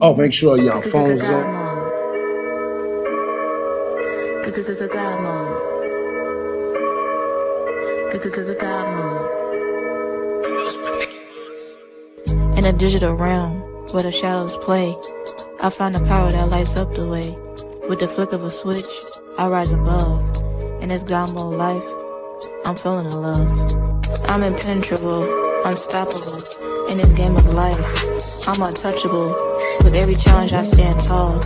Oh, make sure y'all phones on. In a digital realm where the shadows play, I find the power that lights up the way. With the flick of a switch, I rise above. In this God mode life, I'm feeling the love. I'm impenetrable, unstoppable. In this game of life, I'm untouchable. With every challenge I stand tall.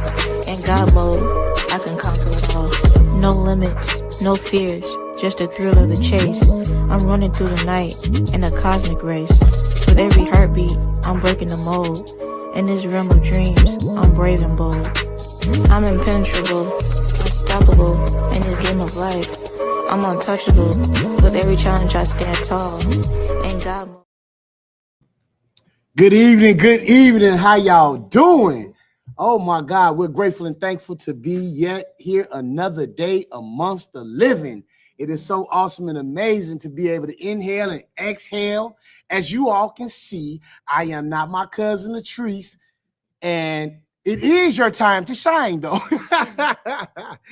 In God mode, I can conquer it all. No limits, no fears, just the thrill of the chase. I'm running through the night in a cosmic race. With every heartbeat, I'm breaking the mold. In this realm of dreams, I'm brave and bold. I'm impenetrable, unstoppable. In this game of life, I'm untouchable. With every challenge I stand tall. In God mode. Good evening. How y'all doing? Oh my God, we're grateful and thankful to be yet here another day amongst the living. It is so awesome and amazing to be able to inhale and exhale. As you all can see, I am not my cousin La-Trese, and it is your time to shine, though.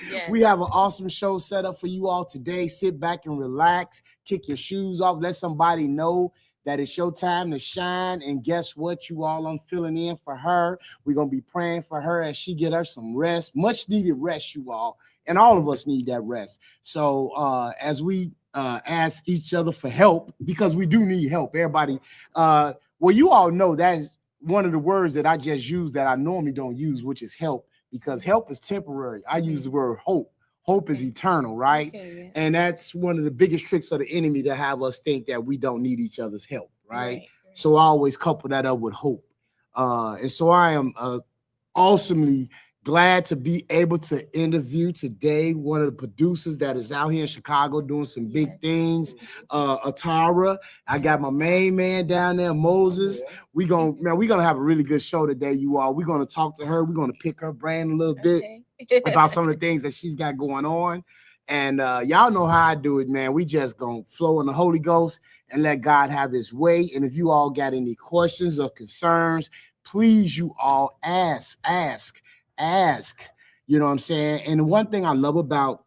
Yes. We have an awesome show set up for you all today. Sit back and relax, kick your shoes off, let somebody know that it's your time to shine. And guess what, you all? I'm filling in for her. We're going to be praying for her as she get her some rest, much needed rest, you all. And all of us need that rest. So as we ask each other for help, because we do need help, everybody. Well, you all know that is one of the words that I just use that I normally don't use, which is help, because help is temporary. I use the word hope. Hope is eternal, right? Okay, yeah. And that's one of the biggest tricks of the enemy, to have us think that we don't need each other's help, right? So I always couple that up with hope. And so I am awesomely glad to be able to interview today one of the producers that is out here in Chicago doing some big things. Atara. I got my main man down there, Moses. We're gonna have a really good show today, you all. We're gonna talk to her. We're gonna pick her brain a little bit about some of the things that she's got going on. And y'all know how I do it, man. We just gonna flow in the Holy Ghost and let God have his way. And if you all got any questions or concerns, please, you all ask. You know what I'm saying? And the one thing I love about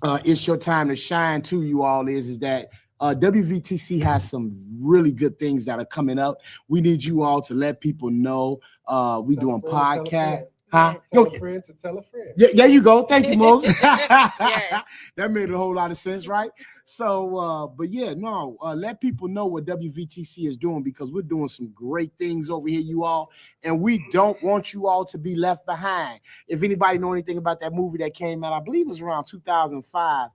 It's Your Time to Shine too, you all, is that WVTC has some really good things that are coming up. We need you all to let people know. We doing podcast. Tell a friend to tell a friend. Yeah, there you go. Thank you, Moses. Yes. That made a whole lot of sense, right? So, but yeah, no, let people know what WVTC is doing, because we're doing some great things over here, you all, and we don't want you all to be left behind. If anybody know anything about that movie that came out, I believe it was around 2005,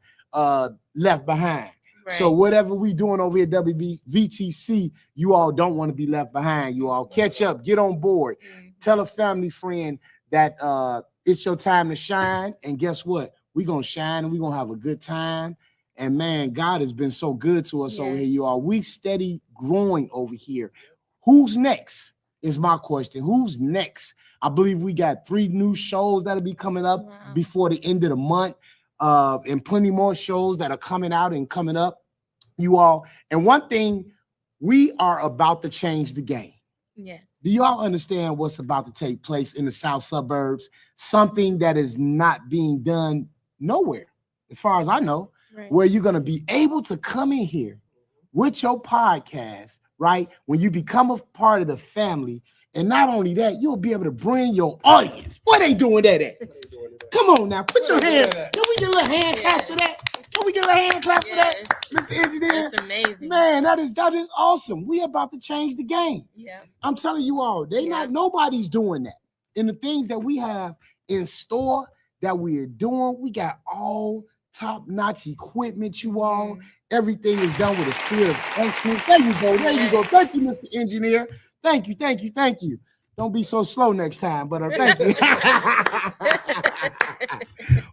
Left Behind. Right. So whatever we doing over here at WVTC, you all don't want to be left behind. You all catch up, get on board, tell a family friend that it's your time to shine. And guess what? We're going to shine and we're going to have a good time. And man, God has been so good to us over here, you all. We steady growing over here. Who's next is my question. Who's next? I believe we got 3 new shows that'll be coming up before the end of the month. And plenty more shows that are coming out and coming up, you all. And one thing, we are about to change the game. Yes. Do you all understand what's about to take place in the South suburbs? Something that is not being done nowhere, as far as I know, where you're going to be able to come in here with your podcast, right? When you become a part of the family. And not only that, you'll be able to bring your audience. Where they doing that at? Come on now, put your hand. Can we get a little hand clap for that? Can we get a hand clap for that, Mr. Engineer? That's amazing. Man, that is awesome. We about to change the game. Yeah. I'm telling you all, nobody's doing that. And the things that we have in store that we are doing, we got all top-notch equipment, you all. Everything is done with a spirit of excellence. There you go. Thank you, Mr. Engineer. Thank you. Don't be so slow next time, but thank you.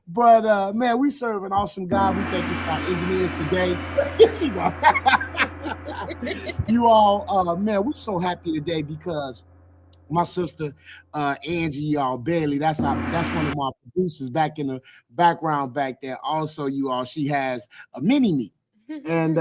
But man, we serve an awesome God. We thank you for our engineers today. You all, man, we're so happy today because my sister Angie, y'all, Bailey, that's one of my producers back in the background back there. Also, you all, she has a mini-me. And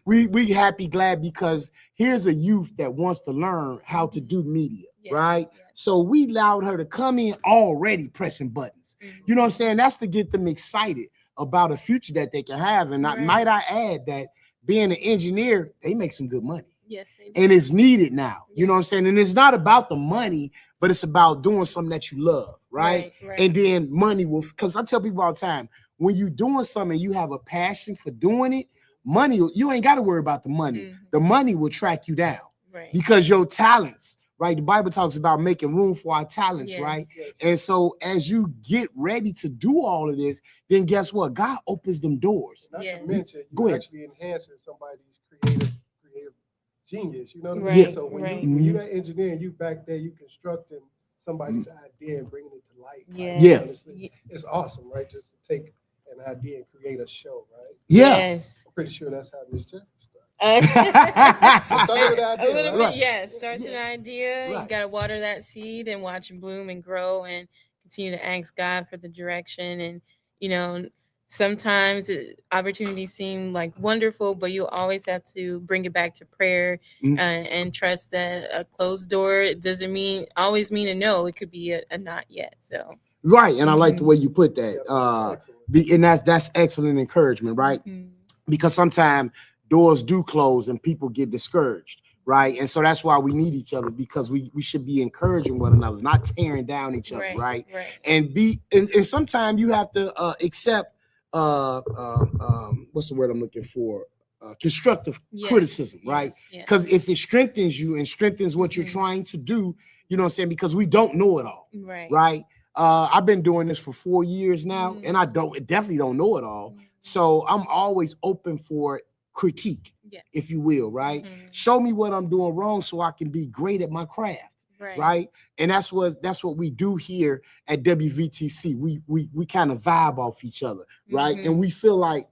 we happy, glad, because here's a youth that wants to learn how to do media. right? So we allowed her to come in already pressing buttons. You know what I'm saying? That's to get them excited about a future that they can have. And might I add that being an engineer, they make some good money. Yes, and it's needed now. You know what I'm saying? And it's not about the money, but it's about doing something that you love, right? And then money will, because I tell people all the time, when you're doing something, you have a passion for doing it, money, you ain't got to worry about the money. The money will track you down because your talents, right? The Bible talks about making room for our talents, right? And so as you get ready to do all of this, then guess what? God opens them doors. Not to mention, you're actually enhancing somebody's creative genius. You know what I mean? So when you're that engineer and you back there, you constructing somebody's idea and bringing it to life. It's awesome, right? Just to take an idea and create a show, right? I'm pretty sure that's how Miss Jeffrey started. A little bit, starts with an idea. You got to water that seed and watch it bloom and grow and continue to ask God for the direction. And, you know, sometimes opportunities seem like wonderful, but you always have to bring it back to prayer and trust that a closed door doesn't always mean a no. It could be a not yet. So and I like the way you put that. And that's excellent encouragement, right? Because sometimes doors do close and people get discouraged, right? And so that's why we need each other, because we should be encouraging one another, not tearing down each other, right? And sometimes you have to accept what's the word I'm looking for? Constructive criticism, right? Because if it strengthens you and strengthens what you're trying to do, you know what I'm saying? Because we don't know it all, right? I've been doing this for 4 years now, and I definitely don't know it all. So I'm always open for critique, if you will, right? Show me what I'm doing wrong so I can be great at my craft. Right. And that's what we do here at WVTC. We kind of vibe off each other, right? And we feel like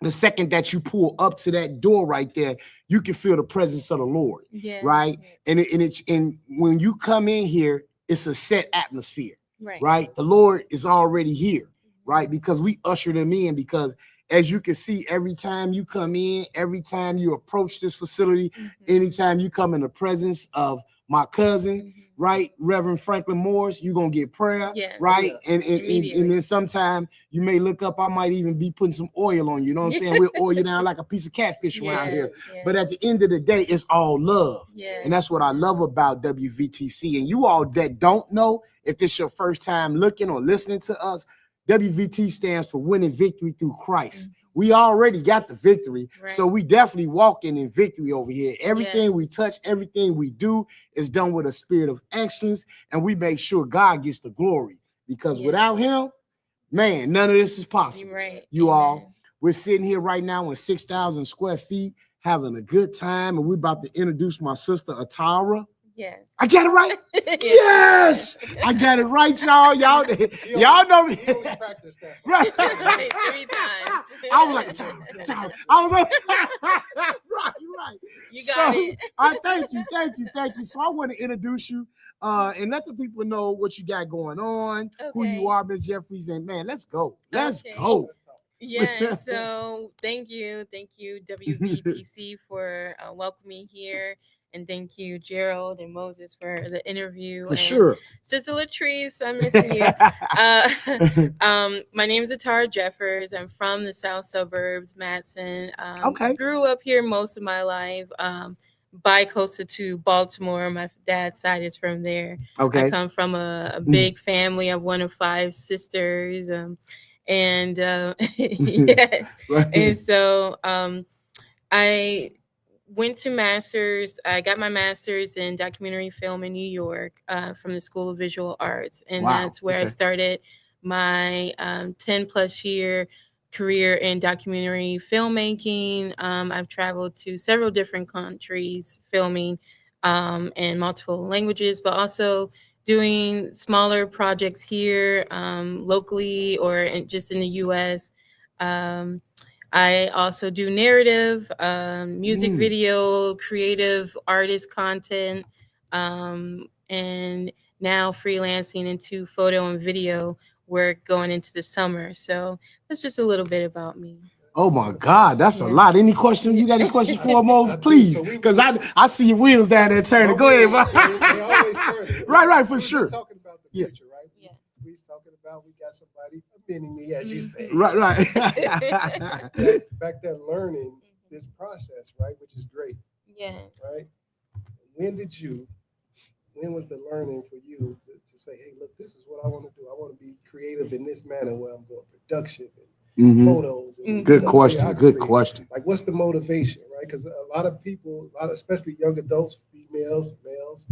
the second that you pull up to that door right there, you can feel the presence of the Lord, right? And when you come in here, it's a set atmosphere, right? The Lord is already here, right? Because we usher them in, because as you can see, every time you come in, every time you approach this facility, anytime you come in the presence of my cousin, right, Reverend Franklin Morris, you're going to get prayer, right? And then sometime you may look up, I might even be putting some oil on you, know what I'm saying? We'll oil you down like a piece of catfish around here. But at the end of the day, it's all love. And that's what I love about WVTC. And you all that don't know, if this is your first time looking or listening to us, WVT stands for Winning Victory Through Christ. We already got the victory, so we definitely walking in victory over here. Everything we touch, everything we do is done with a spirit of excellence, and we make sure God gets the glory, because without him, man, none of this is possible. You all, we're sitting here right now in 6,000 square feet, having a good time, and we're about to introduce my sister, Atara. I got it right. Yes, I got it right, y'all. Y'all know me. He only practiced that. Right. 3 times. I was like, I was like, right. You got it. I thank you. So I want to introduce you and let the people know what you got going on, who you are, Ms. Jeffries, and man, let's go. Let's go. So thank you, WVTC, for welcoming me here. And thank you, Gerald and Moses, for the interview. For sure. Sister La-Trese, I'm missing you. My name is Atara Jeffers. I'm from the south suburbs, Matson. Grew up here most of my life. Bi-coastal to Baltimore. My dad's side is from there. I come from a big family. I'm one of 5 sisters. And so I went to master's. I got my master's in documentary film in New York from the School of Visual Arts. And that's where I started my 10 plus year career in documentary filmmaking. I've traveled to several different countries filming in multiple languages, but also doing smaller projects here locally or just in the U.S. I also do narrative, music video, creative artist content, and now freelancing into photo and video work going into the summer. So that's just a little bit about me. Oh my God, that's a lot. Any question? You got any questions for Moses? Please, because I see your wheels down there turning. Go ahead, bro. They always turning. Right, for sure. We're talking about the future, right? Yeah. We're talking about we got somebody, a mini me, as you say. Right. Back there learning this process, right? Which is great. Yeah. Right. When was the learning for you to say, hey, look, this is what I want to do. I want to be creative in this manner where I'm doing production and photos. And, Good question. Like, what's the motivation, right? Because a lot of people, especially young adults, females, males,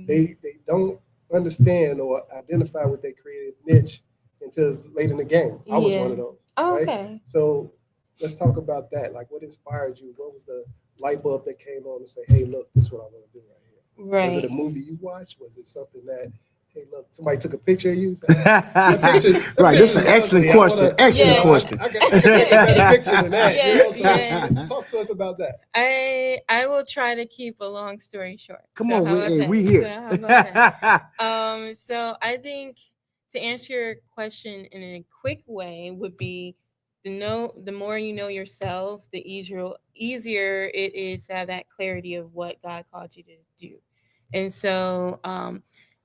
they don't understand or identify with their creative niche until it's late in the game. I was one of those. Oh, right? Okay. So let's talk about that. Like, what inspired you? What was the light bulb that came on to say, hey, look, this is what I want to do right here? Right. Was it a movie you watched? Was it something that, hey, look, somebody took a picture of you? Right, this is an excellent question. Excellent question. I got a better picture than that. Talk to us about that. I will try to keep a long story short. Come on, we here. So how about that? So I think to answer your question in a quick way would be the more you know yourself, the easier it is to have that clarity of what God called you to do. And so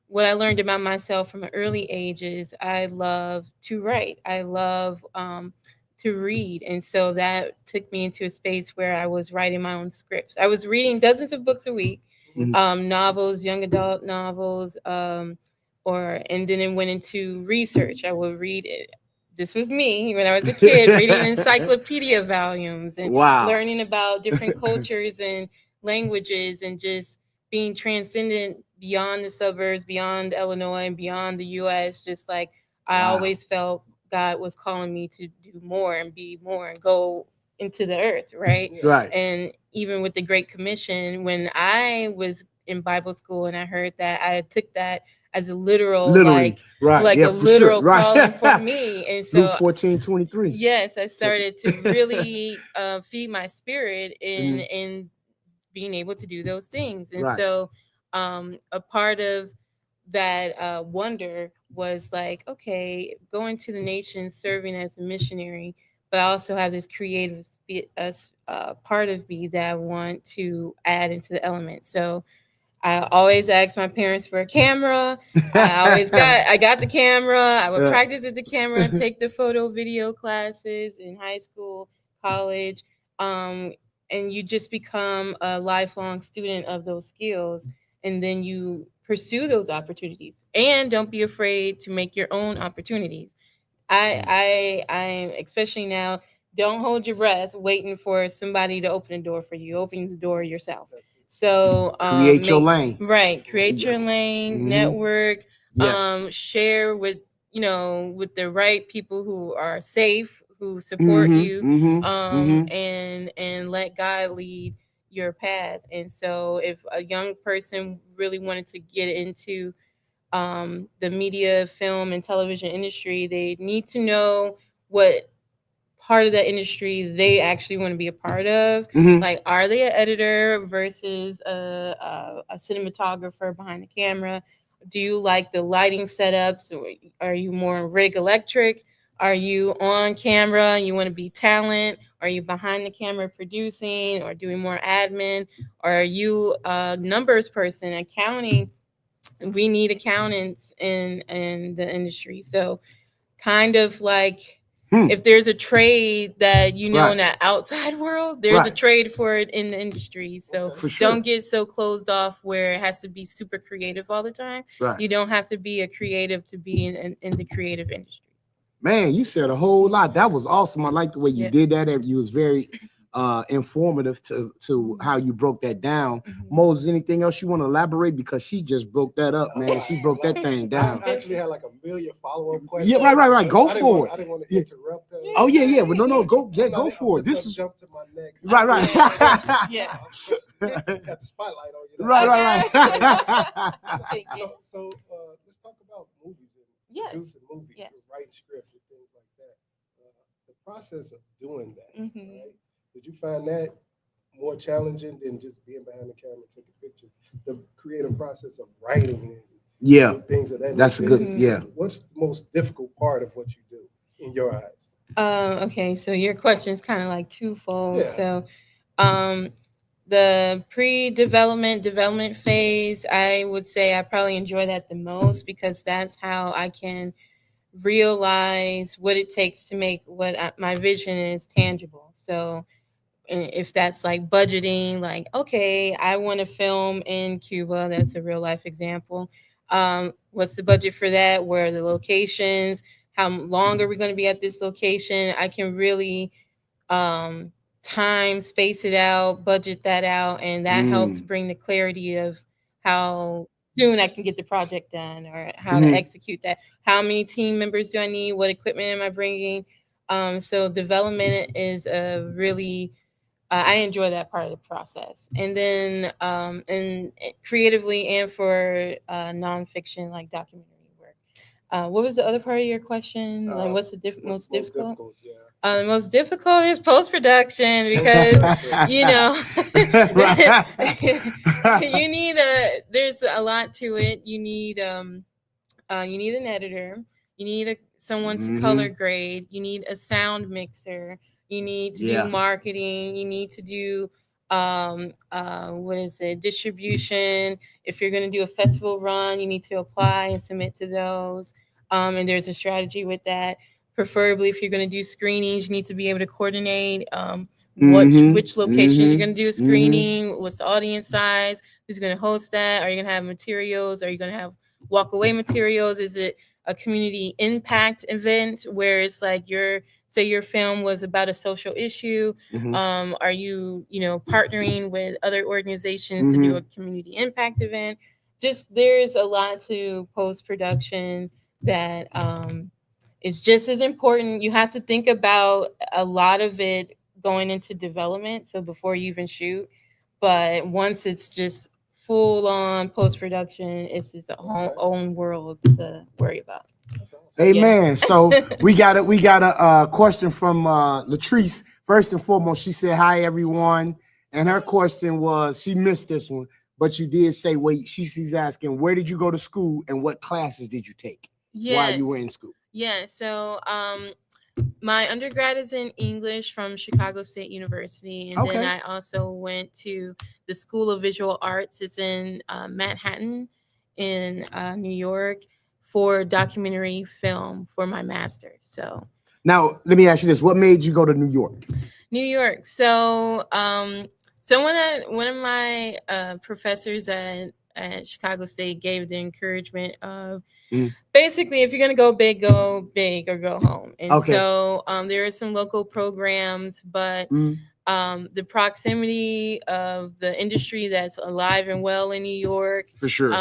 what I learned about myself from an early age is I love to write. I love to read. And so that took me into a space where I was writing my own scripts. I was reading dozens of books a week, novels, young adult novels, and then it went into research. I would read it. This was me when I was a kid, reading encyclopedia volumes and learning about different cultures and languages and just being transcendent beyond the suburbs, beyond Illinois, and beyond the U.S. Just like I always felt God was calling me to do more and be more and go into the earth, right? Right. And even with the Great Commission, when I was in Bible school and I heard that, I took that as a literal calling for me. And so Luke 14:23. Yes, I started to really feed my spirit in being able to do those things. And so a part of that wonder was like, okay, going to the nations, serving as a missionary, but I also have this creative part of me that I want to add into the element. So I always asked my parents for a camera. I got the camera. I would practice with the camera, take the photo video classes in high school, college. And you just become a lifelong student of those skills. And then you pursue those opportunities. And don't be afraid to make your own opportunities. I especially now, don't hold your breath waiting for somebody to open a door for you. Open the door yourself. So create your lane. Right. Create your lane, network, share with the right people who are safe, who support you, and let God lead your path. And so if a young person really wanted to get into the media, film, and television industry, they need to know what part of that industry they actually want to be a part of. Like, are they an editor versus a cinematographer behind the camera? Do you like the lighting setups? Are you more rig electric? Are you on camera? You want to be talent? Are you behind the camera producing or doing more admin? Or are you a numbers person, accounting? We need accountants in the industry. So kind of like, if there's a trade that in the outside world, there's a trade for it in the industry. So don't get so closed off where it has to be super creative all the time. You don't have to be a creative to be in the creative industry. Man, you said a whole lot. That was awesome. I like the way you did that. You was very informative to how you broke that down. Moses, anything else you want to elaborate? Because she just broke that up, man. She broke that thing down. I actually had like a million follow-up questions. Yeah, right. Go for it. I didn't want to interrupt her. Oh yeah. But no, go for it. This is jump to my next. Right. Yeah. Got the spotlight on you. Right. So let's talk about movies and producing movies and writing scripts and things like that. The process of doing that, right? Did you find that more challenging than just being behind the camera taking pictures? The creative process of writing and things of that. That's a good. What's the most difficult part of what you do in your eyes? Okay, so your question is kind of like twofold. Yeah. So, the development phase, I would say I probably enjoy that the most because that's how I can realize what it takes to make my vision is tangible. So, if that's like budgeting, like, okay, I want to film in Cuba, that's a real life example. What's the budget for that? Where are the locations? How long are we going to be at this location? I can really um, space it out, budget that out, and that helps bring the clarity of how soon I can get the project done or how to execute that. How many team members do I need? What equipment am I bringing? So development is a really I enjoy that part of the process. And then and creatively and for nonfiction like documentary work. What was the other part of your question? Like, what's the most difficult? Yeah. The most difficult is post production because you know you need there's a lot to it. You need an editor. You need someone to color grade. You need a sound mixer. You need to do marketing. You need to do distribution. If you're going to do a festival run, you need to apply and submit to those. And there's a strategy with that. Preferably, if you're going to do screenings, you need to be able to coordinate which locations you're going to do a screening, what's the audience size, who's going to host that, are you going to have materials, are you going to have walk away materials, is it a community impact event where it's like say your film was about a social issue, are you partnering with other organizations to do a community impact event? Just there's a lot to post-production that is just as important. You have to think about a lot of it going into development, so before you even shoot, but once it's just full on post production, it's its own world to worry about. Amen. Yeah. So we got a question from La-Trese. First and foremost, she said, "Hi everyone," and her question was, she missed this one, but you did say, wait. She's asking, where did you go to school and what classes did you take while you were in school? Yeah. So my undergrad is in English from Chicago State University, and then I also went to the School of Visual Arts. It's in Manhattan, in New York, for documentary film for my master's. So now let me ask you this: what made you go to New York? New York. So one of my professors at Chicago State gave the encouragement of basically, if you're going to go big or go home. And so there are some local programs, but the proximity of the industry that's alive and well in New York, for sure,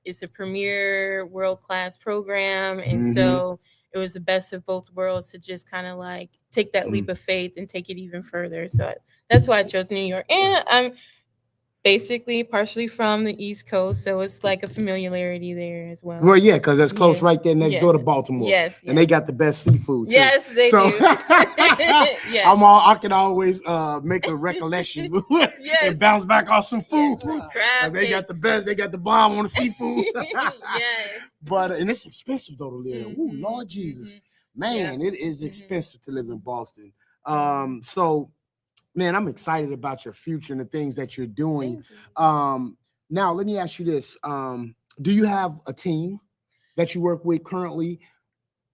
it's a premier world-class program. And so it was the best of both worlds to just kind of like take that leap of faith and take it even further. So that's why I chose New York. And I'm basically partially from the East Coast, so it's like a familiarity there as well. Well, yeah, because that's close right there next door to Baltimore. Yes, and they got the best seafood too. Yes, they do. I can always make a recollection and bounce back off some food. Crab they got the best. They got the bomb on the seafood. Yes, but and it's expensive though to live there. Ooh, Lord Jesus, man, it is expensive to live in Boston. So. Man, I'm excited about your future and the things that you're doing. Now, let me ask you this. Do you have a team that you work with currently?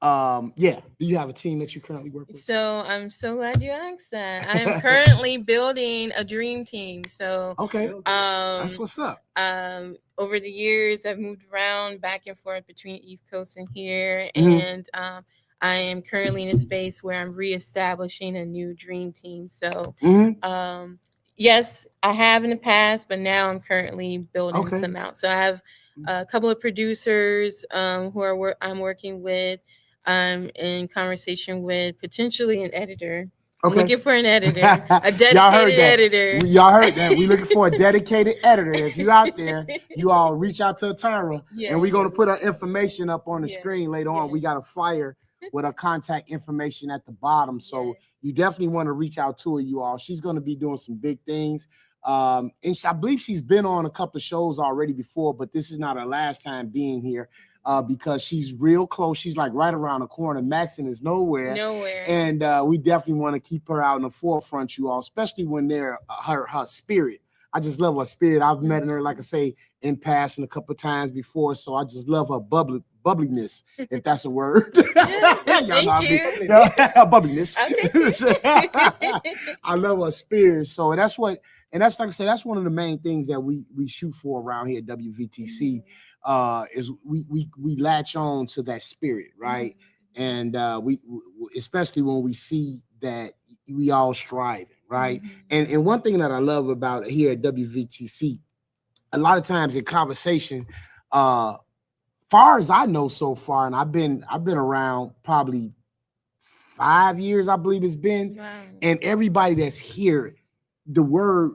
Do you have a team that you currently work with? So I'm so glad you asked that. I am currently building a dream team. So that's what's up. Over the years, I've moved around back and forth between East Coast and here. And I am currently in a space where I'm reestablishing a new dream team. So, yes, I have in the past, but now I'm currently building some out. So I have a couple of producers who I'm working with. I'm in conversation with potentially an editor. I'm looking for an editor, a dedicated editor. Y'all heard that. We're looking for a dedicated editor. If you out there, you all reach out to Atara, and we're going to put our information up on the screen later on. We got a flyer with our contact information at the bottom. So you definitely want to reach out to her, you all. She's going to be doing some big things. And I believe she's been on a couple of shows already before, but this is not her last time being here. because she's real close. She's like right around the corner. Maxon is nowhere. And we definitely want to keep her out in the forefront, you all, especially when they're her spirit. I just love her spirit. I've met her, like I say, in passing a couple of times before, so I just love her bubbliness, if that's a word. Bubbliness. I love her spirit. So that's like I said, that's one of the main things that we shoot for around here at WVTC. Is we latch on to that spirit, right? And we especially when we see that we all striving, right? And one thing that I love about here at WVTC, a lot of times in conversation, far as I know so far, and I've been around probably 5 years, I believe it's been, and everybody that's here, the word,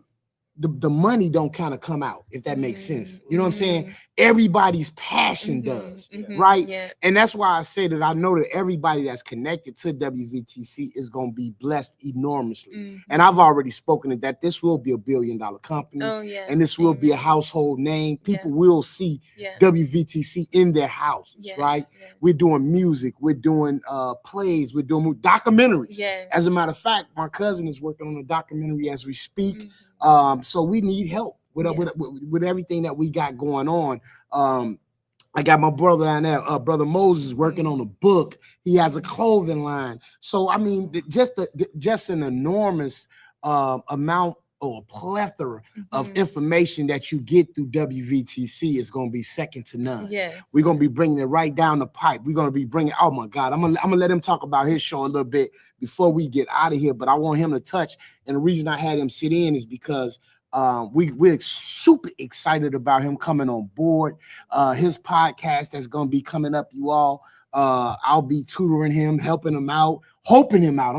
the money don't kind of come out, if that makes sense. You know what I'm saying? Everybody's passion does, right? Yeah. And that's why I say that I know that everybody that's connected to WVTC is going to be blessed enormously. And I've already spoken that this will be $1 billion company. And this will be a household name. People will see WVTC in their houses, right? We're doing music. We're doing plays. We're doing documentaries. As a matter of fact, my cousin is working on a documentary as we speak. So we need help with everything that we got going on. I got my brother down there, Brother Moses, working on a book. He has a clothing line. So I mean, just an enormous amount or plethora of information that you get through WVTC is going to be second to none. We're going to be bringing it right down the pipe. We're going to be bringing, oh my God, I'm gonna let him talk about his show a little bit before we get out of here, but I want him to touch. And the reason I had him sit in is because we're super excited about him coming on board. His podcast that's going to be coming up, you all. I'll be tutoring him, helping him out, hoping him out.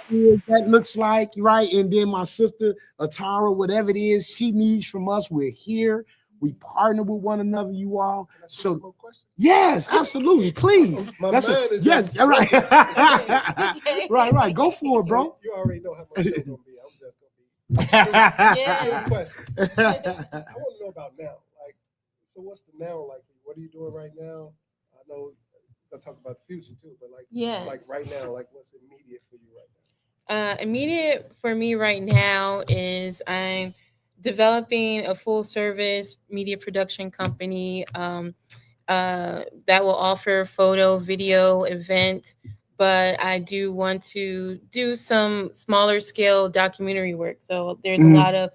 That looks like, right? And then my sister Atara, whatever it is she needs from us, we're here. We partner with one another, you all. So yes, absolutely, please. That's what, yes, right. right. Go for it, bro. You already know how much it's gonna be. I'm just gonna be. I want to know about now. Like, so what's the now like? What are you doing right now? I know I'll talk about the future too, but like right now, like what's immediate for you right now? Immediate for me right now is I'm developing a full service media production company that will offer photo, video, event, but I do want to do some smaller scale documentary work. So there's a lot of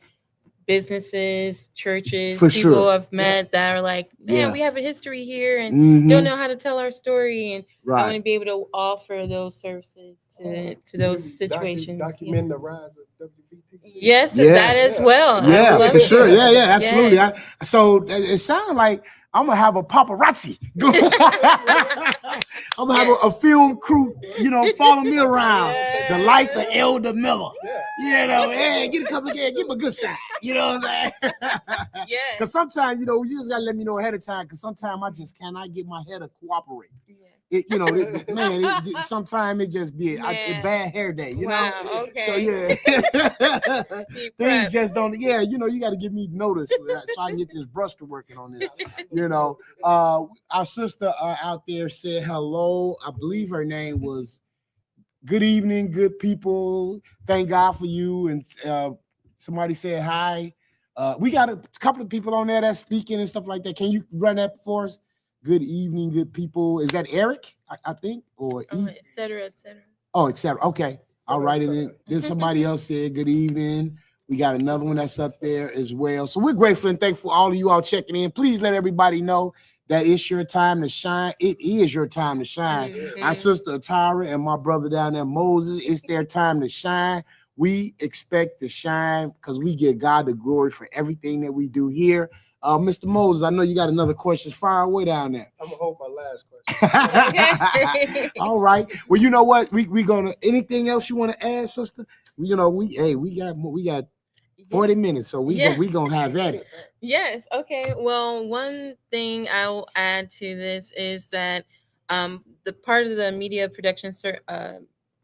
businesses, churches, people I've met that are like, man, we have a history here and don't know how to tell our story. And I want to be able to offer those services to those situations. Document the rise of WVTC. Yes, that as well. Yeah, for sure. Yeah, absolutely. Yes. So it sounds like I'm gonna have a paparazzi. I'm gonna have a film crew, follow me around. The life of Elder Miller. Hey, get a couple again, give him a good side. You know what I'm saying? Because sometimes, you just gotta let me know ahead of time. Because sometimes I just cannot get my hair to cooperate. Sometimes it just be a bad hair day, know? Okay. So things just don't, you got to give me notice so I can get this brush to working on this, Our sister out there said hello. I believe her name was good evening, good people. Thank God for you. And somebody said hi. We got a couple of people on there that's speaking and stuff like that. Can you run that for us? Good evening, good people. Is that Eric, I think? Or et cetera, et cetera. Oh, et cetera. Okay. I'll write it in. Then somebody else said good evening. We got another one that's up there as well. So we're grateful and thankful for all of you all checking in. Please let everybody know that it's your time to shine. It is your time to shine. My sister Atara and my brother down there, Moses, it's their time to shine. We expect to shine because we give God the glory for everything that we do here. Mr. Moses, I know you got another question. Fire away down there. I'm gonna hold my last question. All right. Well, you know what? We gonna anything else you want to add, sister? We got 40 minutes, so we gonna have at it. Yes. Okay. Well, one thing I will add to this is that the part of the media production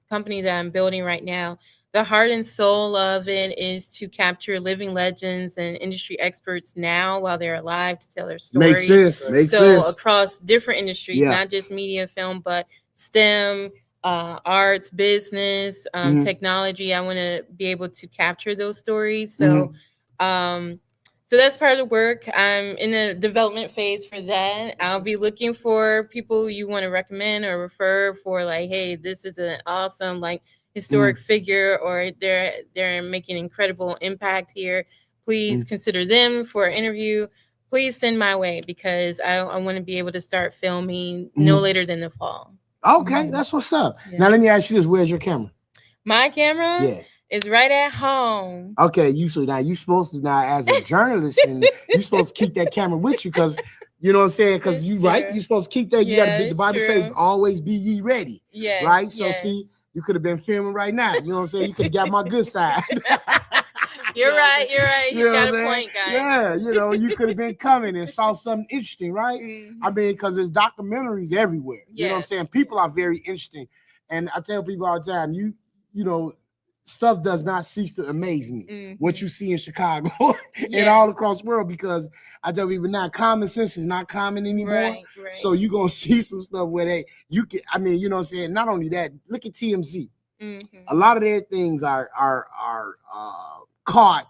company that I'm building right now, the heart and soul of it is to capture living legends and industry experts now while they're alive to tell their stories. Makes sense. Across different industries, not just media, film, but STEM, arts, business, technology. I want to be able to capture those stories. So, so that's part of the work. I'm in the development phase for that. I'll be looking for people you want to recommend or refer for, like, hey, this is an awesome, like, historic figure, or they're making incredible impact here. Please consider them for an interview. Please send my way, because I want to be able to start filming no later than the fall. Okay, that's what's up. Now let me ask you this: where's your camera? My camera is right at home. Okay, you supposed to as a journalist, and you're supposed to keep that camera with you, because you know what I'm saying? Because you're supposed to keep that. You got to. The Bible says, "Always be ye ready." Yes. Right. So see, you could have been filming right now. You know what I'm saying? You could have got my good side. You're right. You got a point, guys. Yeah, you could have been coming and saw something interesting, right? I mean, because there's documentaries everywhere. You know what I'm saying? People are very interesting. And I tell people all the time, you know, stuff does not cease to amaze me. What you see in Chicago and all across the world, because I tell people now, common sense is not common anymore. Right. So you're going to see some stuff where you know what I'm saying? Not only that, look at TMZ. A lot of their things are caught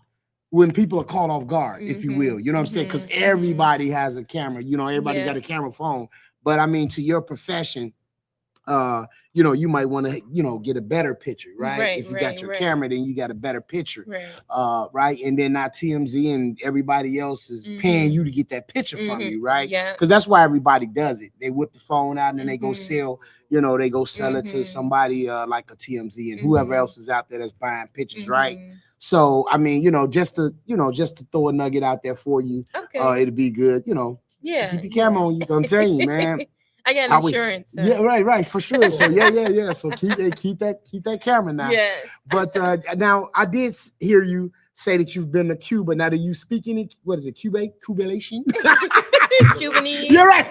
when people are caught off guard, if you will. You know what I'm saying? Because everybody has a camera. You know, everybody's got a camera phone. But I mean, to your profession, you might want to, get a better picture, right? If you got your camera, then you got a better picture, right? And then not TMZ and everybody else is paying you to get that picture from you, right? Because that's why everybody does it. They whip the phone out and then they go sell, they go sell it to somebody like a TMZ and whoever else is out there that's buying pictures, right? So I mean, just to throw a nugget out there for you, it'll be good, keep your camera on you. I'm telling you, man. I got insurance. So. Yeah, right, for sure. So yeah. So keep that camera now. Yes. But now I did hear you say that you've been to Cuba. Now, do you speak any? What is it? Cubanese? Cubanese. You're right.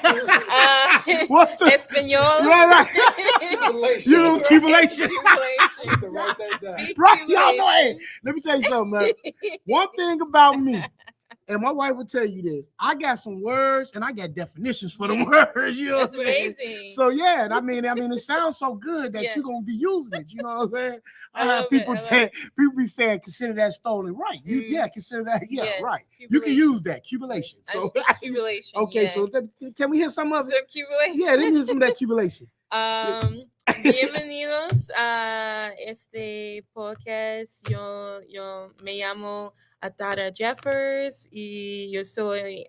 What's the Espanol? Right. You know, Cubanation. Right, y'all know. Hey, let me tell you something, man. One thing about me. And my wife would tell you this. I got some words and I got definitions for the words. You know what I'm saying? Amazing. So yeah, I mean, it sounds so good that you're gonna be using it. You know what I'm saying? I have people be saying, consider that stolen. Right. Consider that. Yeah, yes, right. You can use that. Cubilation. So cubilation. Okay, yes. So can we hear some of it? So cubilation. Yeah, let me hear some of that cubilation. Bienvenidos a este podcast. Yo me llamo Tara Jeffers y yo soy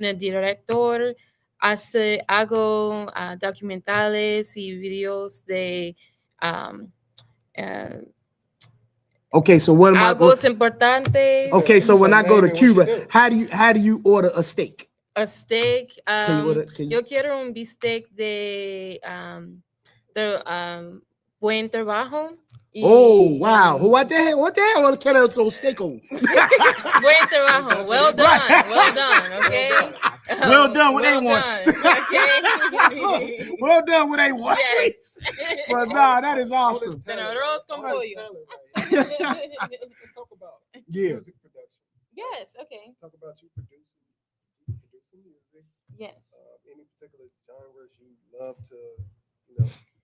una director. Hago documentales y videos de okay, so what am algo importantes. Okay, so when I go to Cuba, how do you order a steak? A steak. Yo quiero un bistec de buen trabajo. Oh wow! What the hell can I do steak on? Buen trabajo. Well done. Well done. Okay. Well done with A1. Okay. Well done with A1. Yes. But nah, that is awesome. Arroz con pollo. Let's talk about music production. Yes. Okay. Talk about you producing music. Yes. Any particular genres you love to,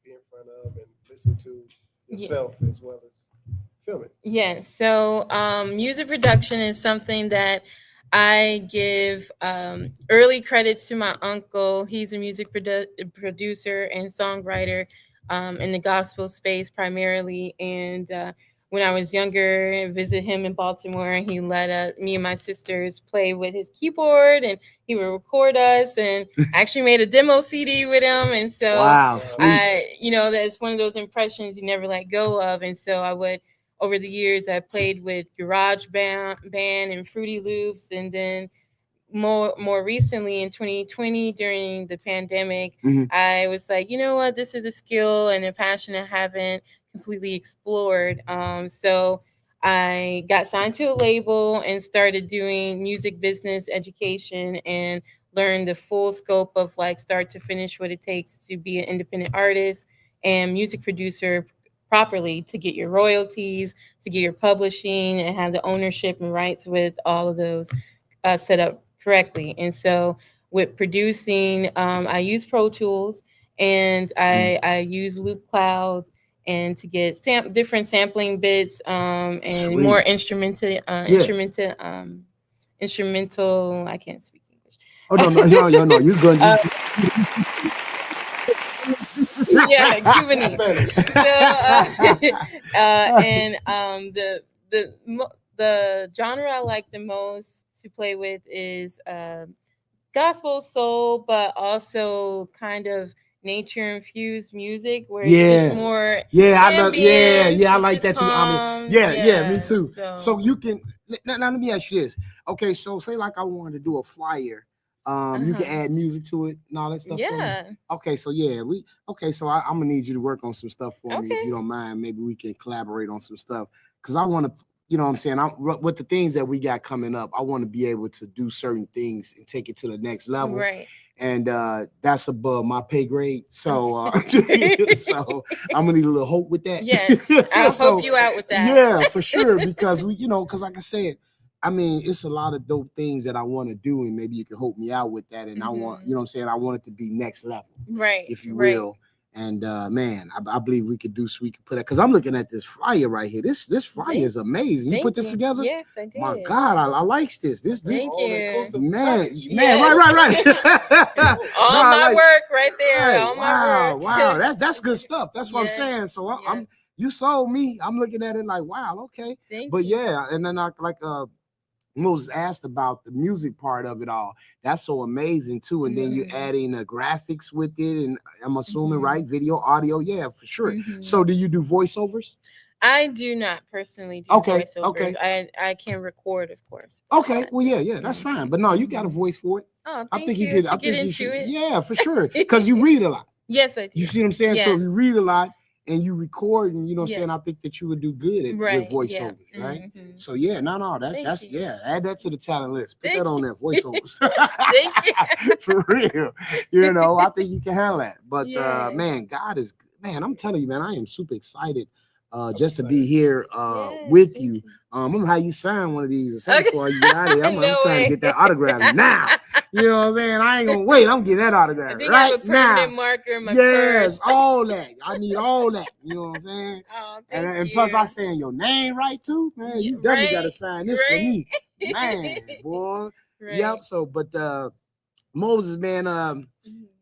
be in front of and listen to yourself as well as filming. Yes. So music production is something that I give early credits to my uncle. He's a music producer and songwriter in the gospel space primarily. And when I was younger, I visited him in Baltimore, and he let me and my sisters play with his keyboard, and he would record us, and actually made a demo CD with him. And so wow, sweet. That's one of those impressions you never let go of. And so I would, over the years, I played with Garage Band and Fruity Loops. And then more recently in 2020, during the pandemic, I was like, you know what, this is a skill and a passion I haven't completely explored. So I got signed to a label and started doing music business education and learned the full scope of, like, start to finish, what it takes to be an independent artist and music producer properly to get your royalties, to get your publishing, and have the ownership and rights with all of those set up correctly. And so with producing, I use Pro Tools, and I use Loop Cloud, and to get different sampling bits, and Sweet. more instrumental. I can't speak English. Oh no, you're good. Yeah, Cubanese. So, and the genre I like the most to play with is gospel, soul, but also kind of nature infused music where it's just more I like that too. I mean, me too. So you can now let me ask you this. Okay, so say like I wanted to do a flyer. You can add music to it and all that stuff. Yeah. Okay, so so I'm gonna need you to work on some stuff for me if you don't mind. Maybe we can collaborate on some stuff because I want to, you know what I'm saying? With the things that we got coming up, I want to be able to do certain things and take it to the next level. Right. And that's above my pay grade. So so I'm gonna need a little hope with that. Yes, I'll help you out with that. Yeah, for sure. Because because like I said, I mean, it's a lot of dope things that I want to do, and maybe you can help me out with that. And I want, you know what I'm saying? I want it to be next level, right? If you will. And man, I believe we could put that, because I'm looking at this flyer right here. This flyer is amazing. You put this together? Yes, I did. My God, I like this. Thank you. Man, right. All my work right there. All my work. Wow, that's good stuff. That's what I'm saying. So you sold me. I'm looking at it like, wow, okay. Thank you. Yeah, and then Moses asked about the music part of it all. That's so amazing too. And then you adding the graphics with it, and I'm assuming right, video, audio, for sure. So do you do voiceovers? I do not personally do voiceovers. Okay. I can record, of course. Okay. Well, that's fine. But no, you got a voice for it. Oh, I think you could. I think you should. Yeah, for sure. Because you read a lot. Yes, I do. You see what I'm saying? Yes. So you read a lot and you record, and you know what I'm saying? I think that you would do good with voiceovers, right? So that's add that to the talent list. Put that on there, voiceovers. Thank you. For real. I think you can handle that. But man, God is good. Man, I'm telling you, man, I am super excited just to be here with you. I'm gonna have you sign one of these before you get out of here. I'm trying to get that autograph now. You know what I'm saying? I ain't gonna wait. I'm getting that autograph right now. I have a permanent marker in my purse. All that. I need all that. You know what I'm saying? Oh, and plus, I saying your name right too, man. You definitely gotta sign this for me, man, boy. Yep. So, but Moses, man,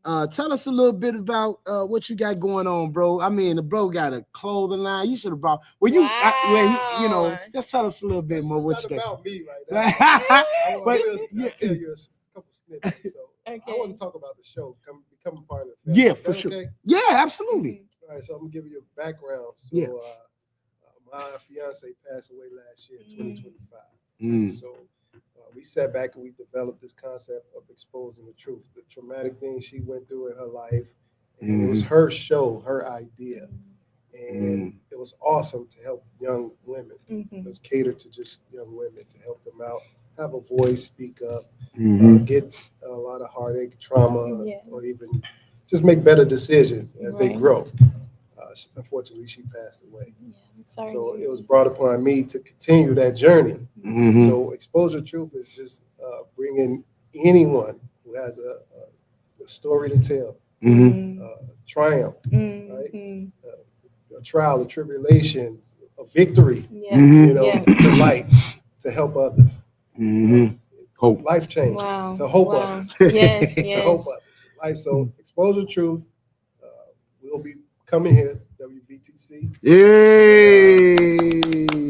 tell us a little bit about what you got going on, bro. I mean, the bro got a clothing line. You should have brought. Just tell us a little bit more what you got. About me right now. I'll tell you a couple snippets. So I want to talk about the show, becoming part of the family. Yeah, for sure. Okay? Yeah, absolutely. All right, so I'm gonna give you a background. So my fiance passed away last year, 2025. So we sat back and we developed this concept of exposing the truth, the traumatic things she went through in her life. And it was her show, her idea. And it was awesome to help young women. It was catered to just young women, to help them out, have a voice, speak up, get a lot of heartache, trauma, or even just make better decisions as they grow. Unfortunately, she passed away. Sorry. So it was brought upon me to continue that journey. So Exposure Truth is just bringing anyone who has a story to tell, triumph, right? A trial, a tribulations, a victory, to light, to help others. Hope. Life change, to hope others. To hope others. Life. So Exposure Truth, we'll be coming here, WVTC.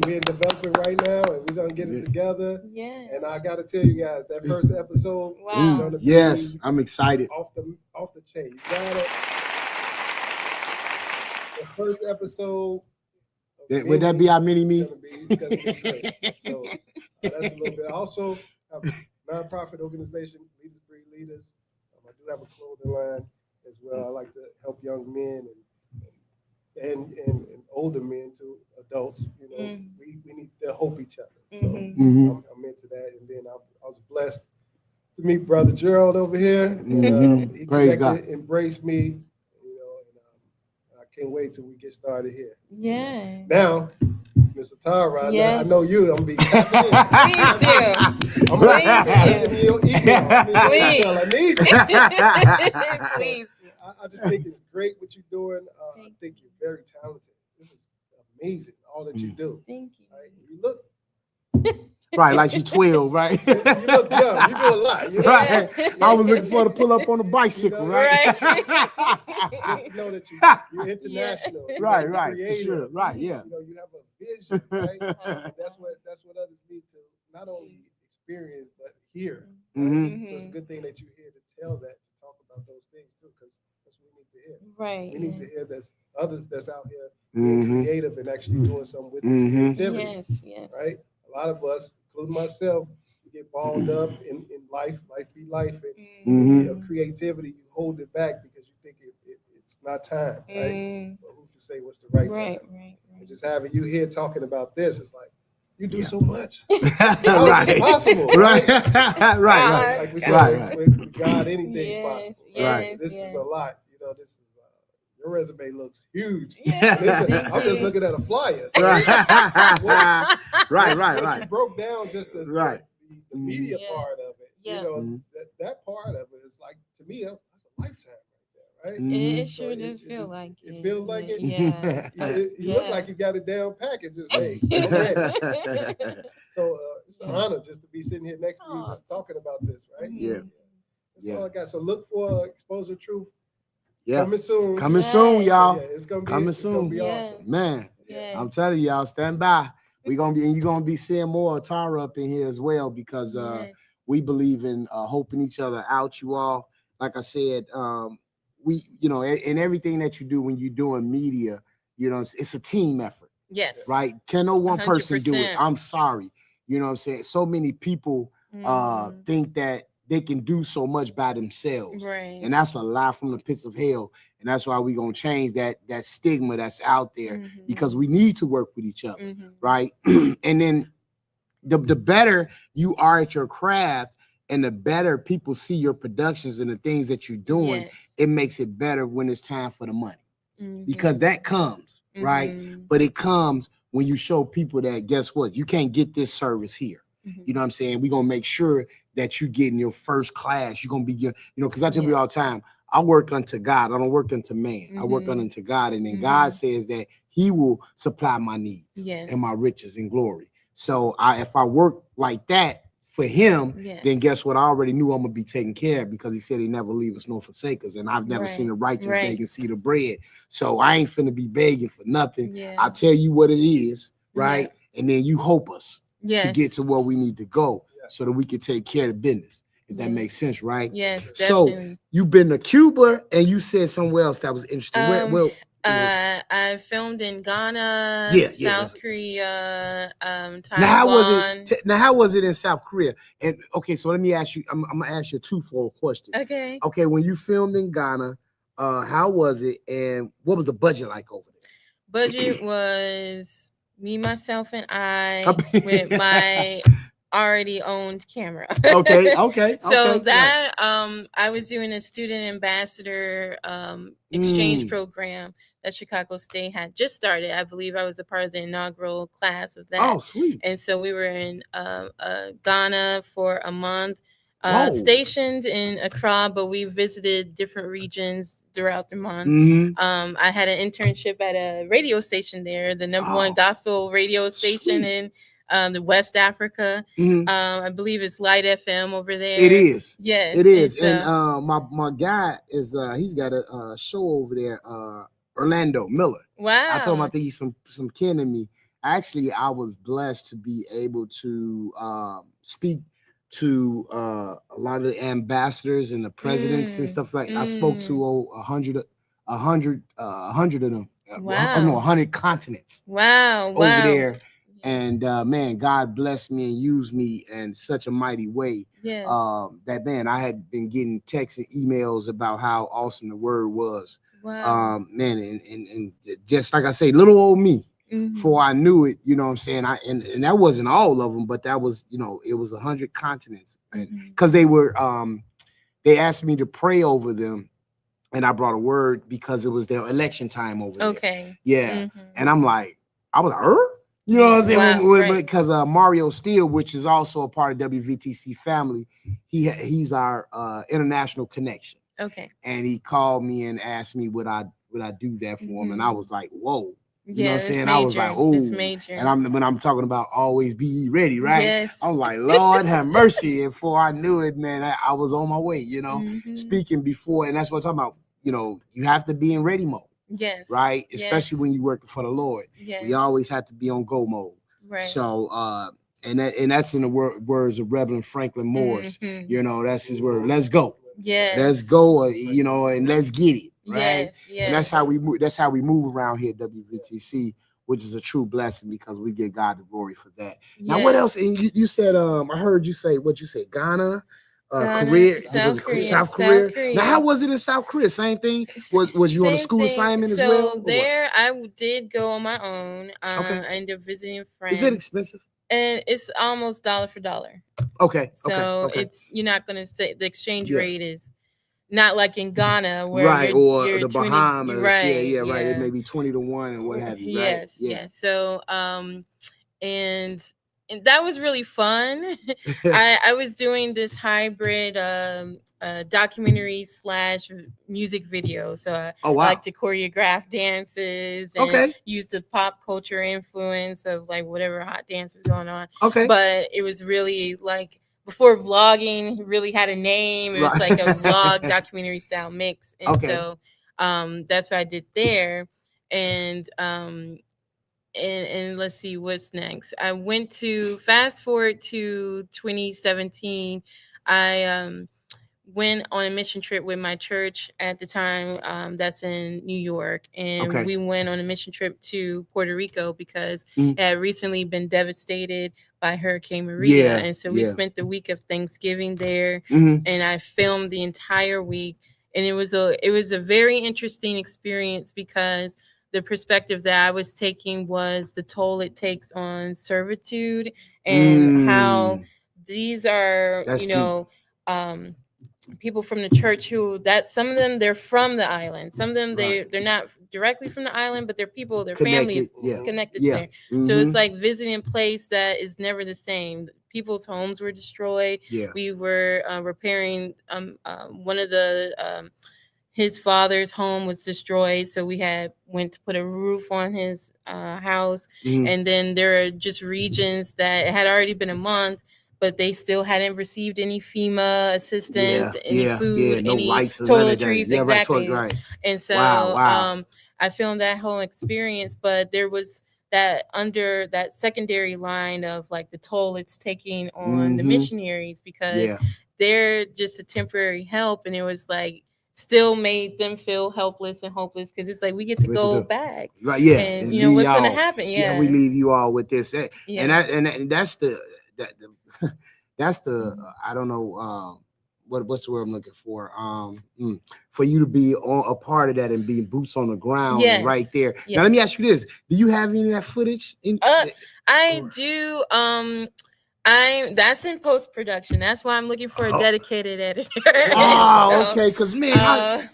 We're in development right now, and we're gonna get it together. And I gotta tell you guys, that first episode is gonna be I'm excited. Off the chain. You got it. The first episode. Would that be our mini-me? It's gonna be great. So that's a little bit. Also, I have a nonprofit organization, Leaders Breed Leaders. I do have a clothing line as well. I like to help young men and older men to adults. We need to hope each other. So I'm into that. And then I was blessed to meet Brother Gerald over here. And he Praise God. embraced me. And I can't wait till we get started here. Yeah. Now, Mr. Tara, yes. I know you. I'm gonna be. Please do. I'm gonna give me your email. I need you. Please. I just think it's great what you're doing. I think you're very talented. This is amazing, all that you do. Thank you. Right? You look right, like she's 12, right? you look young. You do a lot. You know? Right. I was looking for her to pull up on the bicycle, right? Just to know that you're international. Yeah. Right, for sure. Right, yeah. You know, you have a vision, right? And that's what others need to not only experience but hear. Mm-hmm. So it's a good thing that you're here to tell that, to talk about those things too, because that's what we need to hear. Right. We need to hear that others that's out here being creative and actually doing something with creativity. Yes. Right? A lot of us, including myself, get balled up in life. Life be life, and your creativity, you hold it back because you think it's not time, right? But who's to say what's the right time? Right. And just having you here talking about this, it's like you do so much. Right. It's possible, right? right. Like we said, with God, anything's possible. Right. This is a lot. You know, this is your resume looks huge. Yeah. I'm just looking at a flyer. So right. You broke down just the media part of it. Yeah. You know, that part of it is like, to me, that's a lifetime right there, right? It sure does feel like it. It feels like it. Yeah. You look like you got it down package. Just hey, So it's an honor just to be sitting here next to you, just talking about this, right? Yeah. That's all I got. So look for Exposure Truth. Yeah. Coming soon. Coming soon, y'all. Yeah, it's gonna be coming it's soon. Gonna be awesome. Man, I'm telling y'all, stand by. You're gonna be seeing more Tara up in here as well, because we believe in helping each other out, you all. Like I said, we, you know, in everything that you do when you're doing media, you know, it's a team effort. Yes. Right? Can no one 100%. person do it? I'm sorry. You know what I'm saying? So many people think that they can do so much by themselves. Right. And that's a lie from the pits of hell. And that's why we're going to change that stigma that's out there, because we need to work with each other. Right. And then the better you are at your craft, and the better people see your productions and the things that you're doing, it makes it better when it's time for the money. Because that comes, right? But it comes when you show people that, guess what? You can't get this service here. You know what I'm saying? We're going to make sure that you get in your first class. You're going to be, you know, because I tell you all the time, I work unto God. I don't work unto man. I work unto God. And then God says that he will supply my needs and my riches and glory. So if I work like that for him, then guess what? I already knew I'm going to be taken care of, because he said he never leave us nor forsake us. And I've never seen the righteous beg and see the bread. So I ain't finna be begging for nothing. I tell you what it is, right? And then you hope us to get to where we need to go so that we can take care of the business. If that makes sense, right? Yes. So definitely. You've been to Cuba, and you said somewhere else that was interesting. I filmed in Ghana, South Korea, Taiwan. Now, how was it in South Korea? And okay, so let me ask you. I'm gonna ask you a twofold question. Okay. Okay, when you filmed in Ghana, how was it, and what was the budget like over there? Budget was me, myself, and I with my already owned camera. Okay. So that I was doing a student ambassador exchange program that Chicago State had just started. I believe I was a part of the inaugural class of that. Oh, sweet. And so we were in Ghana for a month, stationed in Accra, but we visited different regions throughout the month. I had an internship at a radio station there, the number one gospel radio station in the West Africa. I believe it's Light FM over there. It is. Yes. It is. And my guy is he's got a show over there, Orlando Miller. Wow. I told him I think he's some kin to me. Actually, I was blessed to be able to speak to a lot of the ambassadors and the presidents and stuff like that. I spoke to 100 of them. Wow. 100 continents. Wow. Over there. And man, God blessed me and used me in such a mighty way. Yes. That man, I had been getting texts and emails about how awesome the word was. Wow. Man, and just like I say, little old me, before I knew it, you know what I'm saying? And that wasn't all of them, but that was, you know, it was 100 continents. Because they were they asked me to pray over them and I brought a word because it was their election time over there. Okay. Yeah. And I'm like, I was like, you know what I'm saying? Wow, because Mario Steele, which is also a part of WVTC family, he's our international connection. Okay. And he called me and asked me would I do that for him, and I was like, whoa. You know what I'm saying? Major. I was like, oh, it's major. And when I'm talking about always be ready, right? Yes. I'm like, Lord have mercy. And before I knew it, man, I was on my way, you know, speaking before. And that's what I'm talking about. You know, you have to be in ready mode. Yes. Right. Especially when you're working for the Lord. Yes. We always have to be on go mode. Right. So, and that's in the words of Reverend Franklin Morris. You know, that's his word. Let's go. Yes. Let's go. You know, and let's get it. Right. Yes. And that's how we move. That's how we move around here at WVTC, which is a true blessing because we give God the glory for that. Now, what else? And you said, I heard you say what you said, Ghana, Korea, South Korea. Now, how was it in South Korea? Same thing. Was you on a school assignment as well? So there, I did go on my own. I ended up visiting friends. Is it expensive? And it's almost dollar for dollar. Okay. So it's you're not gonna say the exchange rate is not like in Ghana where you're the 20, Bahamas. Right. It may be 20 to 1 and what have you. Right? Yes. So and that was really fun. I was doing this hybrid documentary / music video. So I like to choreograph dances and use the pop culture influence of like whatever hot dance was going on. Okay. But it was really like before vlogging really had a name. It was like a vlog documentary style mix. And so that's what I did there. And let's see what's next. I went to fast forward to 2017. I went on a mission trip with my church at the time. That's in New York. And we went on a mission trip to Puerto Rico because it had recently been devastated by Hurricane Maria. And so we spent the week of Thanksgiving there and I filmed the entire week. And it was a very interesting experience because the perspective that I was taking was the toll it takes on servitude and how these are, people from the church who some of them, they're from the island. Some of them, they're not directly from the island, but they're people, their families connected there. So it's like visiting a place that is never the same. People's homes were destroyed. We were repairing one of the his father's home was destroyed, so we went to put a roof on his house. And then there are just regions that it had already been a month, but they still hadn't received any FEMA assistance, any food, any toiletries, exactly. And so I filmed that whole experience, but there was that under that secondary line of like the toll it's taking on the missionaries because they're just a temporary help, and it was like still made them feel helpless and hopeless because it's like we get to go back, right? And you know what's going to happen. We leave you all with this, and that's the I don't know what's the word I'm looking for you to be a part of that and be boots on the ground right there. Now let me ask you this: do you have any of that footage? I do. That's in post-production. That's why I'm looking for a dedicated editor. Okay. Because man,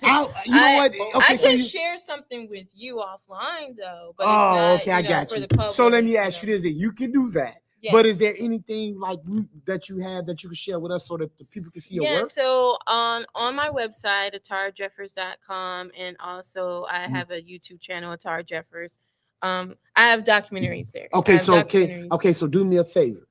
you know what? Okay, I can share something with you offline though. But it's not, I got you. For the public, so let me ask you this: that you can do that. Yes. But is there anything like that you have that you can share with us so that the people can see your work? So on my website, atarajeffers.com, and also I have a YouTube channel, Atara Jeffers. I have documentaries there. Okay, so do me a favor.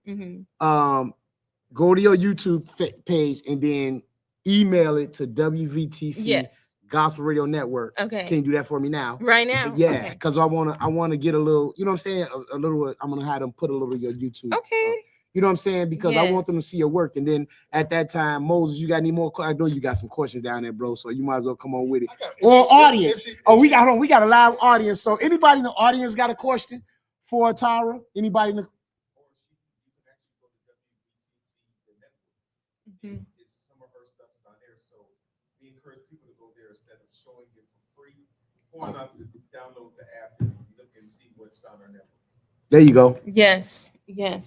Go to your YouTube page and then email it to WVTC Gospel Radio Network. Okay. Can you do that for me now? Right now? Yeah, because I wanna get a little, you know what I'm saying? A little, I'm gonna have them put a little of your YouTube. Okay. You know what I'm saying? Because I want them to see your work. And then at that time, Moses, you got any more? I know you got some questions down there, bro. So you might as well come on with it. Or audience. We got a live audience. So anybody in the audience got a question for Atara? Anybody in the Some of her stuff is on there, so we encourage people to go there instead of showing it for free. Why not to download the app and look and see what's on our network? There you go. Yes.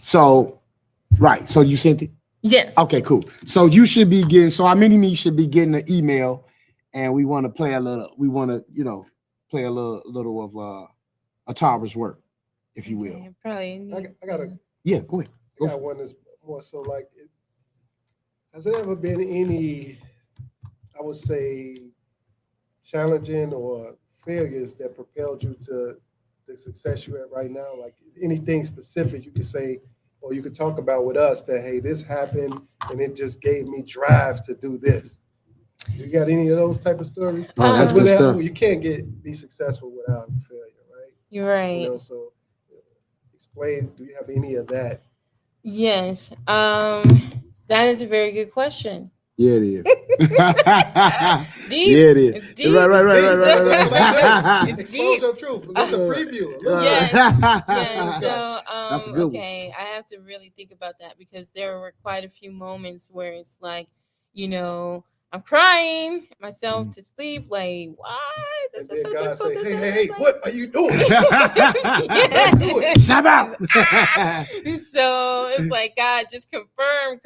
So, right. So you sent it? Yes. Okay, cool. So you should be getting. So our mini me should be getting an email, and we want to play a little. We want to, play a little of a Tarver's work, if you will. Yeah, probably. I got a. Yeah, go ahead. I got one that's more so like. Has there ever been any, I would say, challenging or failures that propelled you to the success you're at right now? Like anything specific you could say, or you could talk about with us that, hey, this happened and it just gave me drive to do this. You got any of those type of stories? Oh, that's good stuff. You can't be successul without failure, right? You're right. So explain, do you have any of that? Yes. That is a very good question. Yeah, it is. Deep. Yeah, it is. It's deep. Right. It's Expose your truth. It's a preview. Yes. So, that's a good one. I have to really think about that because there were quite a few moments where it's like, I'm crying myself to sleep. Like, what? And then God say, hey, what are you doing? Snap out. So it's like, God, just confirm.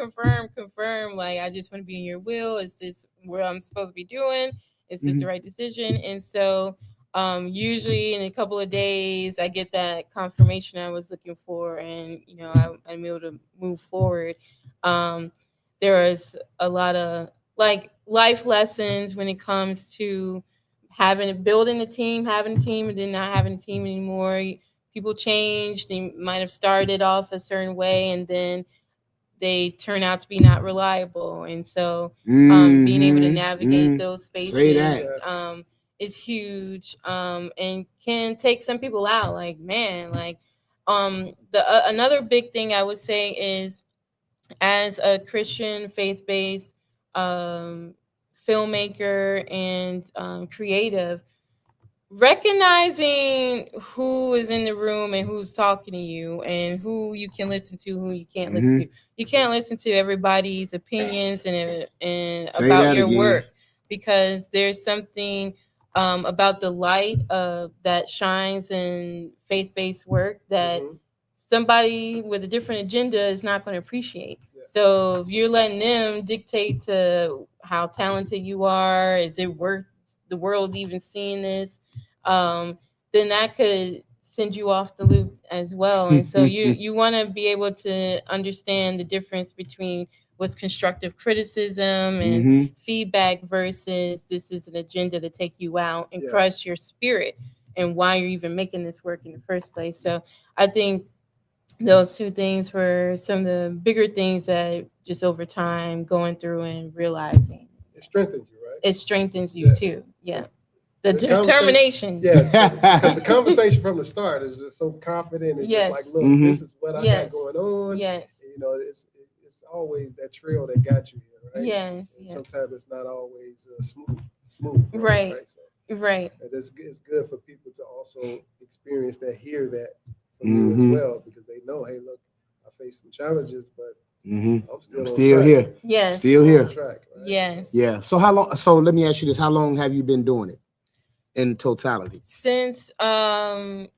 Like, I just want to be in your will. Is this what I'm supposed to be doing? Is this the right decision? And so usually in a couple of days, I get that confirmation I was looking for, and I'm able to move forward. There is a lot of like life lessons when it comes to building a team, having a team, and then not having a team anymore. People change. They might have started off a certain way, and then they turn out to be not reliable. And so being able to navigate those spaces is huge, and can take some people out. Like, man, another big thing I would say is, as a Christian faith-based filmmaker and creative, recognizing who is in the room and who's talking to you and who you can listen to, who you can't listen to. You can't listen to everybody's opinions and about your work, because there's something about the light that shines in faith-based work that somebody with a different agenda is not going to appreciate. So if you're letting them dictate to how talented you are, is it worth the world even seeing this? Then that could send you off the loop as well. And so you want to be able to understand the difference between what's constructive criticism and feedback versus this is an agenda to take you out and crush your spirit and why you're even making this work in the first place. So I think those two things were some of the bigger things that just over time going through and realizing. It strengthens you, right? It strengthens you too. Yeah. The determination. Yes. Because the conversation from the start is just so confident. It's just like, look, this is what I got going on. Yes. It's always that trail that got you here, right? Yes. Sometimes it's not always smooth. Right. Right. And it's good for people to also experience that, hear that from you as well, because they know, hey, look, I faced some challenges, but I'm still here. Yes. Still here. On track, right? Yes. Yeah. So how long? So let me ask you this: how long have you been doing it in totality? Since I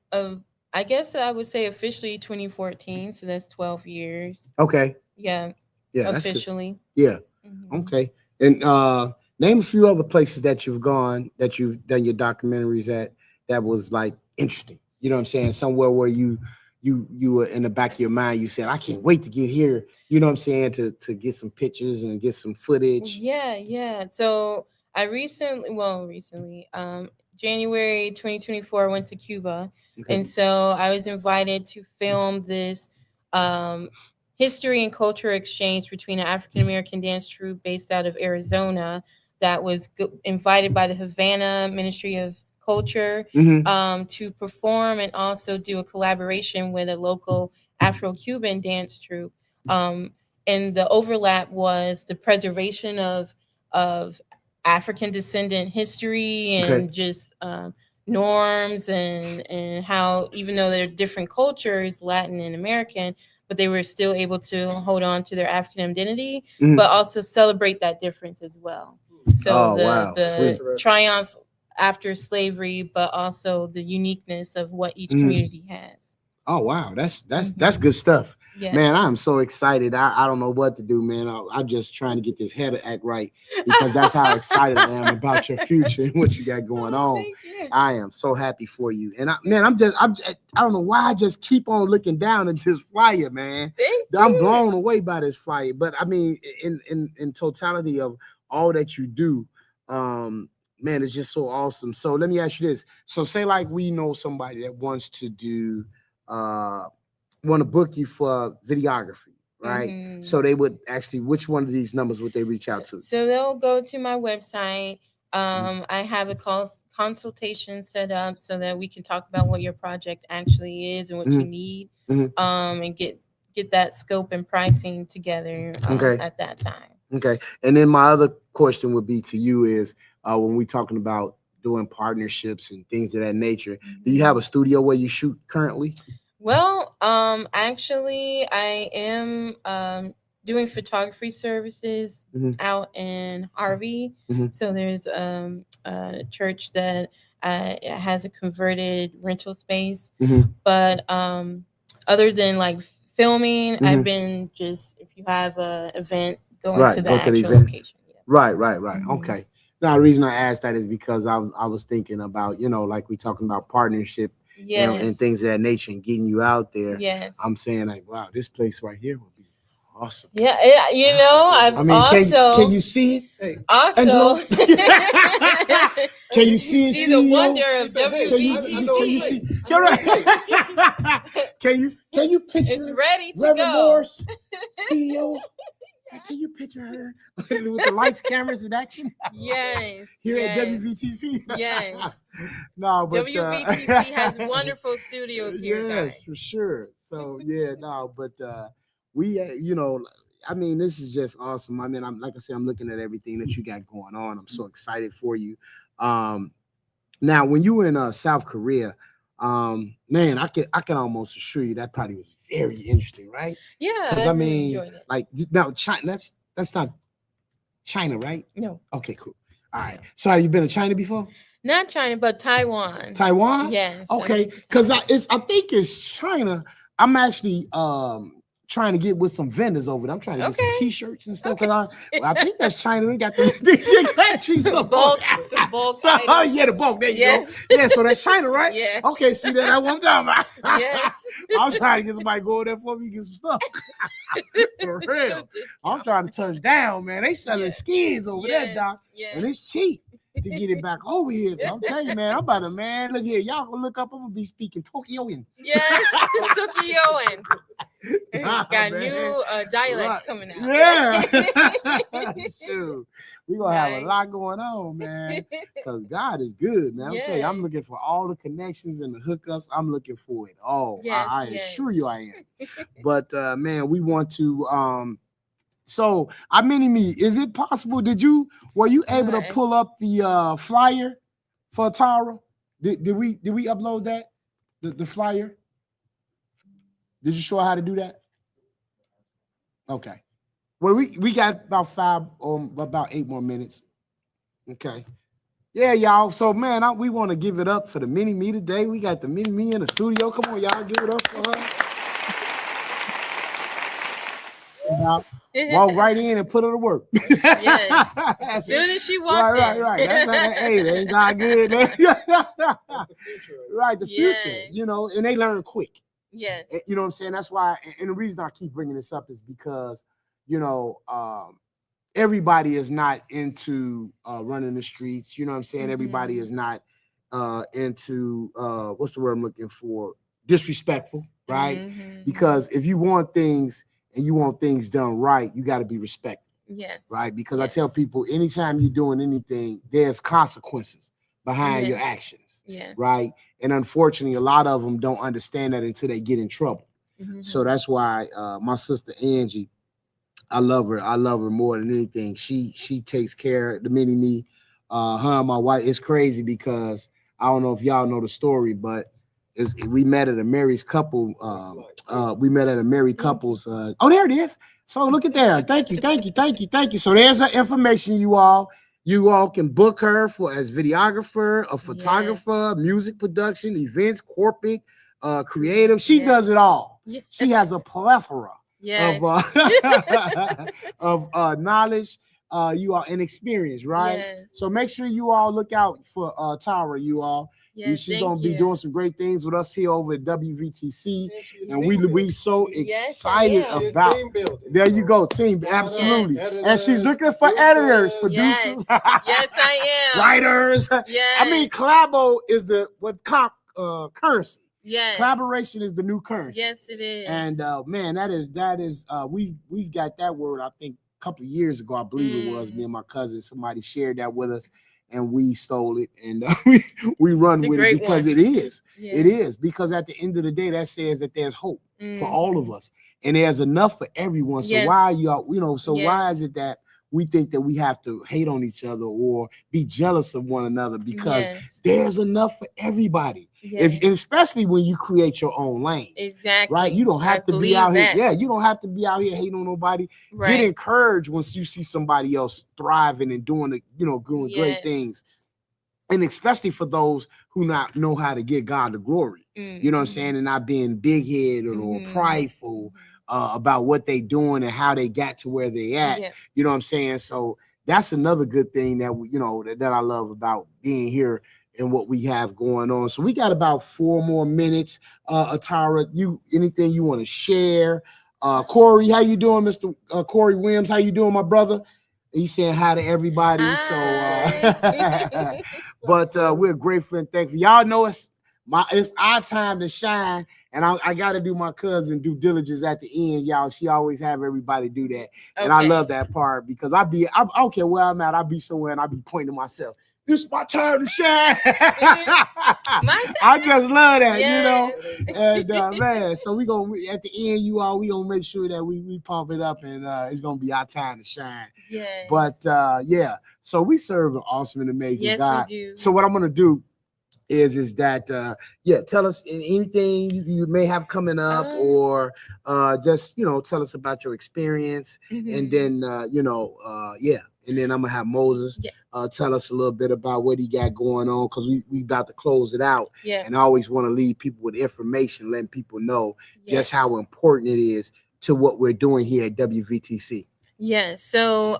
guess I would say officially 2014. So that's 12 years. Okay. Yeah. Yeah. Officially. Yeah. Okay. And name a few other places that you've gone, that you've done your documentaries at, that was like interesting. You know what I'm saying? Somewhere where you were in the back of your mind, you said, I can't wait to get here. You know what I'm saying? To get some pictures and get some footage. Yeah. So I recently, January 2024, I went to Cuba. Okay. And so I was invited to film this history and culture exchange between an African-American dance troupe based out of Arizona that was invited by the Havana Ministry of Culture to perform and also do a collaboration with a local Afro-Cuban dance troupe. And the overlap was the preservation of African descendant history and just norms and how, even though they're different cultures, Latin and American, but they were still able to hold on to their African identity, but also celebrate that difference as well. So the triumph after slavery, but also the uniqueness of what each community has. Oh wow, that's good stuff. Man, I'm so excited. I don't know what to do, man. I'm just trying to get this head to act right because that's how excited I am about your future and what you got going on. I am so happy for you. And I don't know why I just keep on looking down at this flyer, man. I'm blown away by this flyer. But I mean, in totality of all that you do, man, it's just so awesome. So let me ask you this. So say like we know somebody that wants to do want to book you for videography, right? So they would actually, which one of these numbers would they reach out to? So they'll go to my website. I have a consultation set up so that we can talk about what your project actually is and what you need, and get that scope and pricing together at that time. Okay. And then my other question would be to you is when we're talking about doing partnerships and things of that nature, do you have a studio where you shoot currently? Well, actually, I am doing photography services out in Harvey. So there's a church that has a converted rental space. But other than like filming, I've been just, if you have an event, going to the actual location. Right. Okay. Now, the reason I asked that is because I was thinking about, like we talking about partnership. And things of that nature and getting you out there. I'm saying like, wow, this place right here would be awesome. Yeah. Can you see it? Hey, also, can you see it? See the wonder of WVTC. Can you see? You're right. Can you picture? It's ready to Reverend go. Morris, CEO. Can you picture her with the lights, cameras, and action? Yes. Here at WVTC. Yes. No, but WVTC has wonderful studios here. Yes, for sure. So but we, I mean, this is just awesome. I mean, I'm looking at everything that you got going on. I'm so excited for you. Now, when you were in South Korea, man, I can almost assure you that probably was very interesting, right? Yeah, because I mean, enjoyed it. like now, China. That's not China, right? No. Okay, cool. All right. So, have you been to China before? Not China, but Taiwan. Taiwan? Yes. Okay, because I think it's China. I'm actually trying to get with some vendors over there. I'm trying to get some T-shirts and stuff. Because I think that's China. They got the cheap stuff. Bulk. Oh yeah, the bulk. There you go. Yeah, so that's China, right? Yeah. Okay, see that one time. Yes. I'm trying to get somebody go over there for me to get some stuff. For real. I'm trying to touch down, man. They selling skins over there, Doc. And it's cheap to get it back over here. I'm telling you, man, I'm about to, man, look here. Y'all gonna look up. I'm gonna be speaking Tokyoan. Yes, Tokyoan. Got new dialects coming out. Yeah. Shoot. We're going to have a lot going on, man. Because God is good, man. I'm telling you, I'm looking for all the connections and the hookups. I'm looking for it all. I assure you I am. But, man, we want to... So, Mini-Me, is it possible? Were you able to pull up the flyer for Tara? Did we upload that? The flyer? Did you show how to do that? Okay. Well, we got about 8 more minutes. Okay. Yeah, y'all. So, man, we want to give it up for the Mini-Me today. We got the Mini-Me in the studio. Come on, y'all. Give it up for her. Now, walk right in and put her to work. Yes. As soon as she walked in. Right. Hey, they ain't God good. Right, the future, and they learn quick. Yes. You know what I'm saying? That's why, and the reason I keep bringing this up is because, everybody is not into running the streets. You know what I'm saying? Everybody is not into, what's the word I'm looking for? Disrespectful, right? Because if you want things and you want things done right, you got to be respected. Yes. Right? Because I tell people, anytime you're doing anything, there's consequences behind your actions. Yes. Right? And unfortunately, a lot of them don't understand that until they get in trouble. So that's why my sister Angie, I love her. I love her more than anything. She takes care of the Mini-Me. Her and my wife. It's crazy because I don't know if y'all know the story, but we met at a married couple. We met at a married couple's. Oh, there it is. So look at there. Thank you. So there's her information, you all. You all can book her as videographer, a photographer, music production, events, corporate, creative. She does it all. She has a plethora of knowledge. You are an experience, right? Yes. So make sure you all look out for Tara, you all. Yes, she's gonna be doing some great things with us here over at WVTC, and we so excited about. There you go, team, absolutely. And she's looking for editors, producers, yes, I am. writers. Yes. I mean, collabo is the currency. Yes. Collaboration is the new currency. Yes, it is. And man, that is we've got that word, I think, a couple of years ago, I believe it was. Me and my cousin, somebody shared that with us, and we stole it, and we run with it because it is. Yeah. It is, because at the end of the day, that says that there's hope for all of us, and there's enough for everyone. So why why is it that we think that we have to hate on each other or be jealous of one another? Because there's enough for everybody. Especially when you create your own lane. Exactly. Right? You don't have to be out here. Yeah, you don't have to be out here hating on nobody. Right. Get encouraged once you see somebody else thriving and doing doing great things. And especially for those who not know how to give God the glory. You know what I'm saying? And not being big-headed or prideful about what they doing and how they got to where they at. Yeah. You know what I'm saying? So that's another good thing that that I love about being here and what we have going on. So we got about 4 more minutes. Atara, anything you want to share? Corey, how you doing, Mr. Corey Williams? How you doing, my brother? He's saying hi to everybody. Hi. So, but we're grateful and thankful. Y'all know it's our time to shine, and I got to do my cousin due diligence at the end, y'all. She always have everybody do that, and I love that part because I don't care where I'm at. I be somewhere and I be pointing to myself. This is my time to shine. I just love that, And man, so we gonna at the end, we gonna make sure that we pump it up, and it's gonna be our time to shine. Yes. But so we serve an awesome and amazing God. We do. So what I'm gonna do is that tell us anything you may have coming up, or just tell us about your experience, and then and then I'm gonna have Moses tell us a little bit about what he got going on, because we about to close it out. And I always want to leave people with information, letting people know just how important it is to what we're doing here at WVTC. Yes. So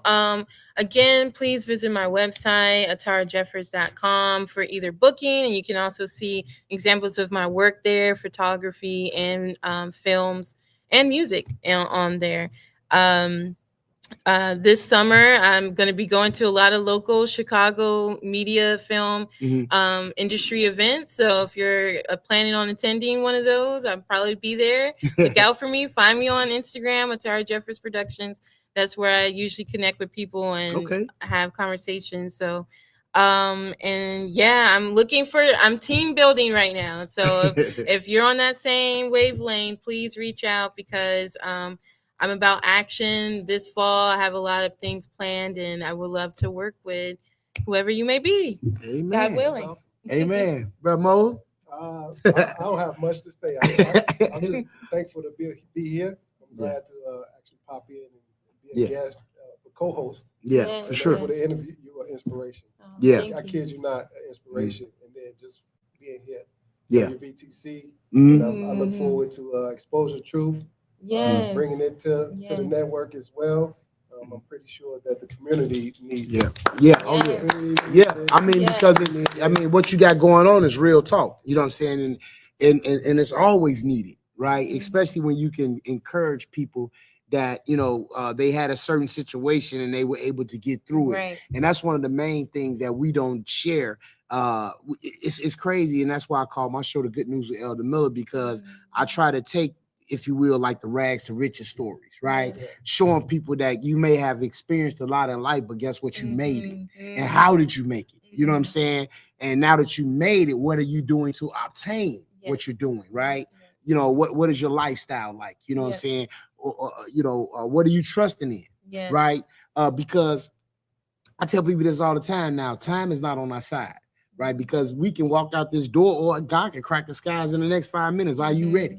again, please visit my website, atarajeffers.com, for either booking, and you can also see examples of my work there, photography and films and music on there. This summer, I'm going to be going to a lot of local Chicago media film industry events. So if you're planning on attending one of those, I'll probably be there. Look out for me. Find me on Instagram, Atara Jeffers Productions. That's where I usually connect with people and have conversations. So, I'm team building right now. So if you're on that same wavelength, please reach out, because I'm about action this fall. I have a lot of things planned, and I would love to work with whoever you may be. Amen. God willing. Awesome. Amen. Brother Mo? I don't have much to say. I'm just thankful to be here. I'm glad to actually pop in and be a guest, a co-host. Yeah, for sure. For the interview, you are inspiration. I kid you not, inspiration. And then just being here. WVTC. And I look forward to Exposure Truth. Yes. Bringing it to the network as well. I'm pretty sure that the community needs it. I mean, because what you got going on is real talk. You know what I'm saying? And it's always needed, right? Especially when you can encourage people that they had a certain situation and they were able to get through it. And that's one of the main things that we don't share. It's crazy, and that's why I call my show The Good News with Elder Miller, because I try to take, if you will, like the rags to riches stories, right? Showing people that you may have experienced a lot in life, but guess what? You made it. And how did you make it? You know what I'm saying? And now that you made it, what are you doing to obtain what you're doing, right? What is your lifestyle like? You know what I'm saying? What are you trusting in, right? Because I tell people this all the time now, time is not on our side, right? Because we can walk out this door, or God can crack the skies in the next 5 minutes. Are you ready?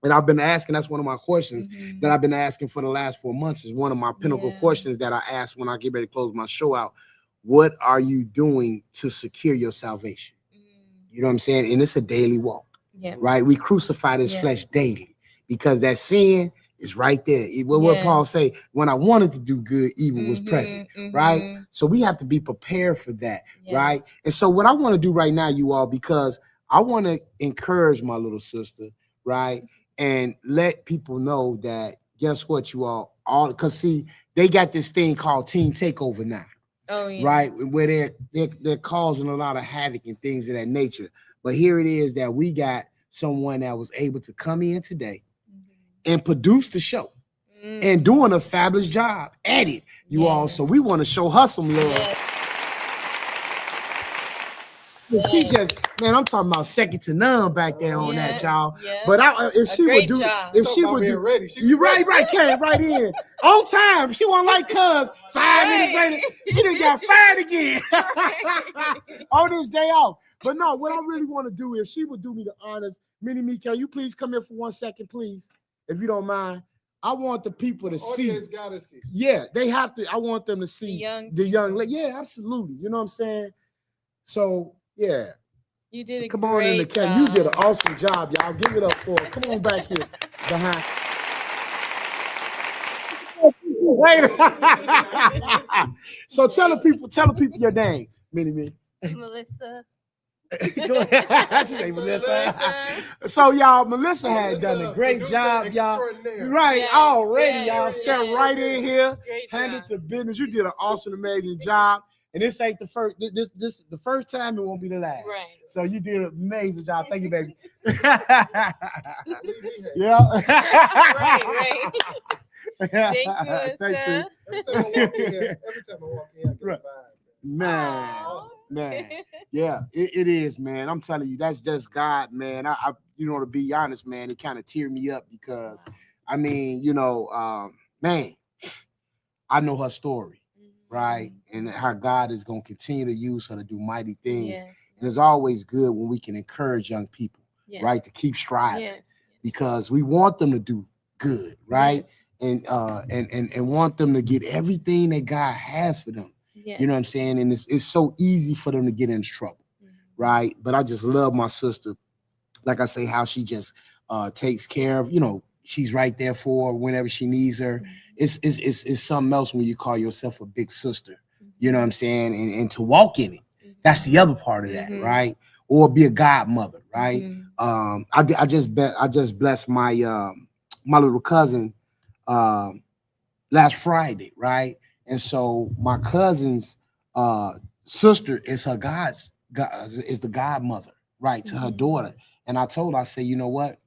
And I've been asking, that's one of my questions that I've been asking for the last 4 months, is one of my pinnacle questions that I ask when I get ready to close my show out. What are you doing to secure your salvation? You know what I'm saying? And it's a daily walk, right? We crucify this flesh daily. because that sin is right there. What Paul say, when I wanted to do good, evil was present, right? So we have to be prepared for that, right? And so what I want to do right now, you all, because I want to encourage my little sister, right? And let people know that, guess what, you all because see, they got this thing called Team Takeover now. Oh, yeah. Right, where they're causing a lot of havoc and things of that nature. But here it is that we got someone that was able to come in today and produce the show and doing a fabulous job at it, you all. So we want to show her some love. She just, man, I'm talking about second to none back there on that, y'all. But if she would do, ready, you right, came right in on time. She wasn't like cuz 5 minutes later, he done got fired again on this day off. But no, what I really want to do, if she would do me the honors, Mini-Me, can you please come here for 1 second, please, if you don't mind? I want the people to see. Gotta see. Yeah, they have to. I want them to see the young lady. Yeah, absolutely. You know what I'm saying? So. Yeah. You did a Come on in the camera. You did an awesome job, y'all. Give it up for her. Come on back here behind. So tell the people your name, Mini-Me. Melissa. Go ahead. She named Melissa. So y'all, Melissa had done a great job, y'all. Right, already, y'all. Stepped right in here, handled the business. You did an awesome, amazing job. And this ain't the first. This the first time. It won't be the last. Right. So you did an amazing job. Thank you, baby. Yeah. Right. Thanks, Melissa. Every time I walk in, I get a vibe. Man. Yeah, it is, man. I'm telling you, that's just God, man. I to be honest, man, it kind of teared me up because, I mean, man, I know her story. Right, and how God is going to continue to use her to do mighty things. And it's always good when we can encourage young people, right, to keep striving, because we want them to do good, right, and want them to get everything that God has for them. You know what I'm saying? And it's so easy for them to get into trouble, right? But I just love my sister, like I say, how she just takes care of, she's right there for her whenever she needs her. It's something else when you call yourself a big sister, you know what I'm saying? And to walk in it, that's the other part of that, right? Or be a godmother, right? I just blessed my my little cousin last Friday, right? And so my cousin's sister is her is the godmother, right, to her daughter. And I told her, I say, you know what?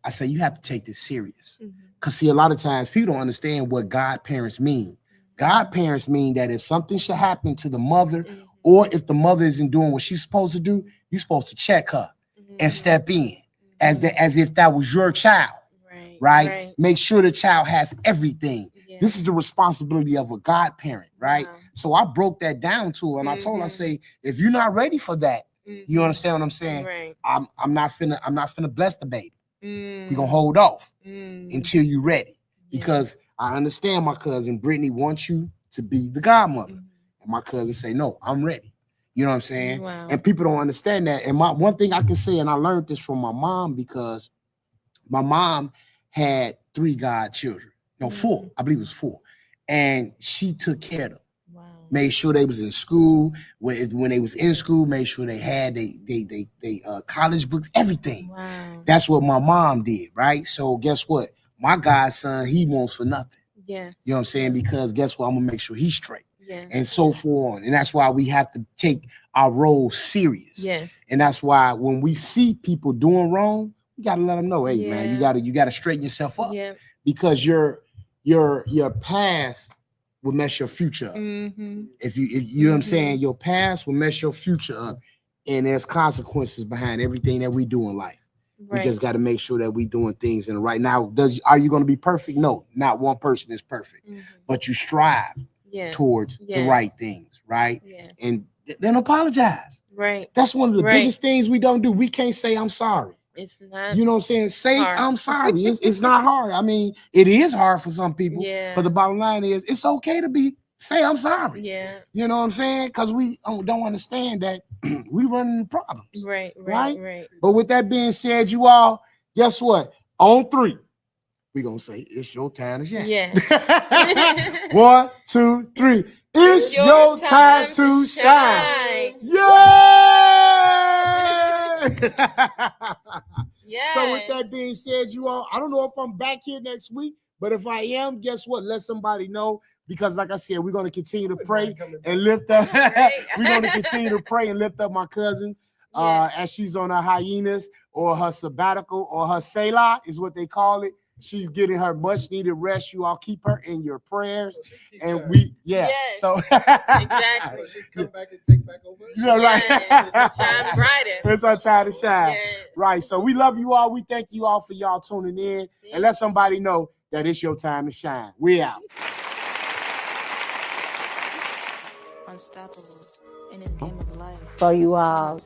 I say, you have to take this serious. Because see, a lot of times people don't understand what godparents mean. Godparents mean that if something should happen to the mother, or if the mother isn't doing what she's supposed to do, you're supposed to check her and step in as if that was your child, right? Make sure the child has everything. This is the responsibility of a godparent, right? So I broke that down to her, and I told her, I say, if you're not ready for that, you understand what I'm saying? I'm not finna bless the baby. We're gonna hold off until you're ready, because I understand my cousin Brittany wants you to be the godmother, and my cousin say, no, I'm ready. You know what I'm saying? And people don't understand that. And my one thing I can say, and I learned this from my mom, because my mom had 3 godchildren, no 4, I believe it was 4, and she took care of them. Made sure they was in school. When they was in school, made sure they had they college books, everything. That's what my mom did, right? So guess what? My godson, he wants for nothing. You know what I'm saying? Because guess what? I'm gonna make sure he's straight. And so forth. And that's why we have to take our role serious. And that's why when we see people doing wrong, we gotta let them know, hey man, you gotta straighten yourself up. Because your past will mess your future up. If you know what I'm saying, your past will mess your future up, and there's consequences behind everything that we do in life. We just got to make sure that we doing things in the right. Now, are you going to be perfect? No, not one person is perfect, but you strive towards the right things, right? And then apologize. That's one of the biggest things we don't do. We can't say I'm sorry. It's not, you know what I'm saying? Say hard. I'm sorry. It's not hard. I mean, it is hard for some people. But the bottom line is, it's okay to say I'm sorry. You know what I'm saying? Because we don't understand that we run into problems. Right. But with that being said, you all, guess what? On 3, we're going to say, it's your time to shine. Yes. 1, 2, 3. It's your time to shine. Yeah! Yes. So with that being said, you all, I don't know if I'm back here next week, but if I am, guess what? Let somebody know, because like I said, we're going to continue to pray and lift up. We're going to continue to pray and lift up my cousin as she's on her hiatus or her sabbatical or her Selah is what they call it. She's getting her much needed rest. You all keep her in your prayers. And so exactly. She come back and take back over. Right. Yes, shine brighter. It's our time to shine. Yes. Right. So we love you all. We thank you all for y'all tuning in. And let somebody know that it's your time to shine. We out. Unstoppable in this game of life. So you all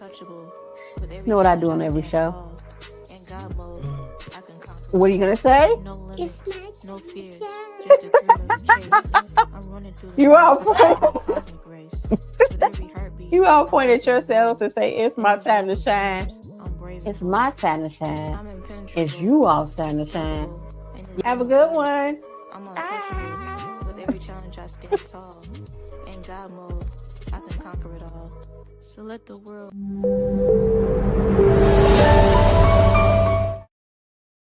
know what I do on every show. What are you gonna say? No limits, no fears, just a thrill of the chase. I'm running through the You all cosmic race. With every heartbeat, you all point at yourselves and say, it's my time to shine. It's my time to shine. It's you all's time to shine. Have a good one. I'm untouchable. With every challenge I stand tall. In God mode, I can conquer it all. So let the world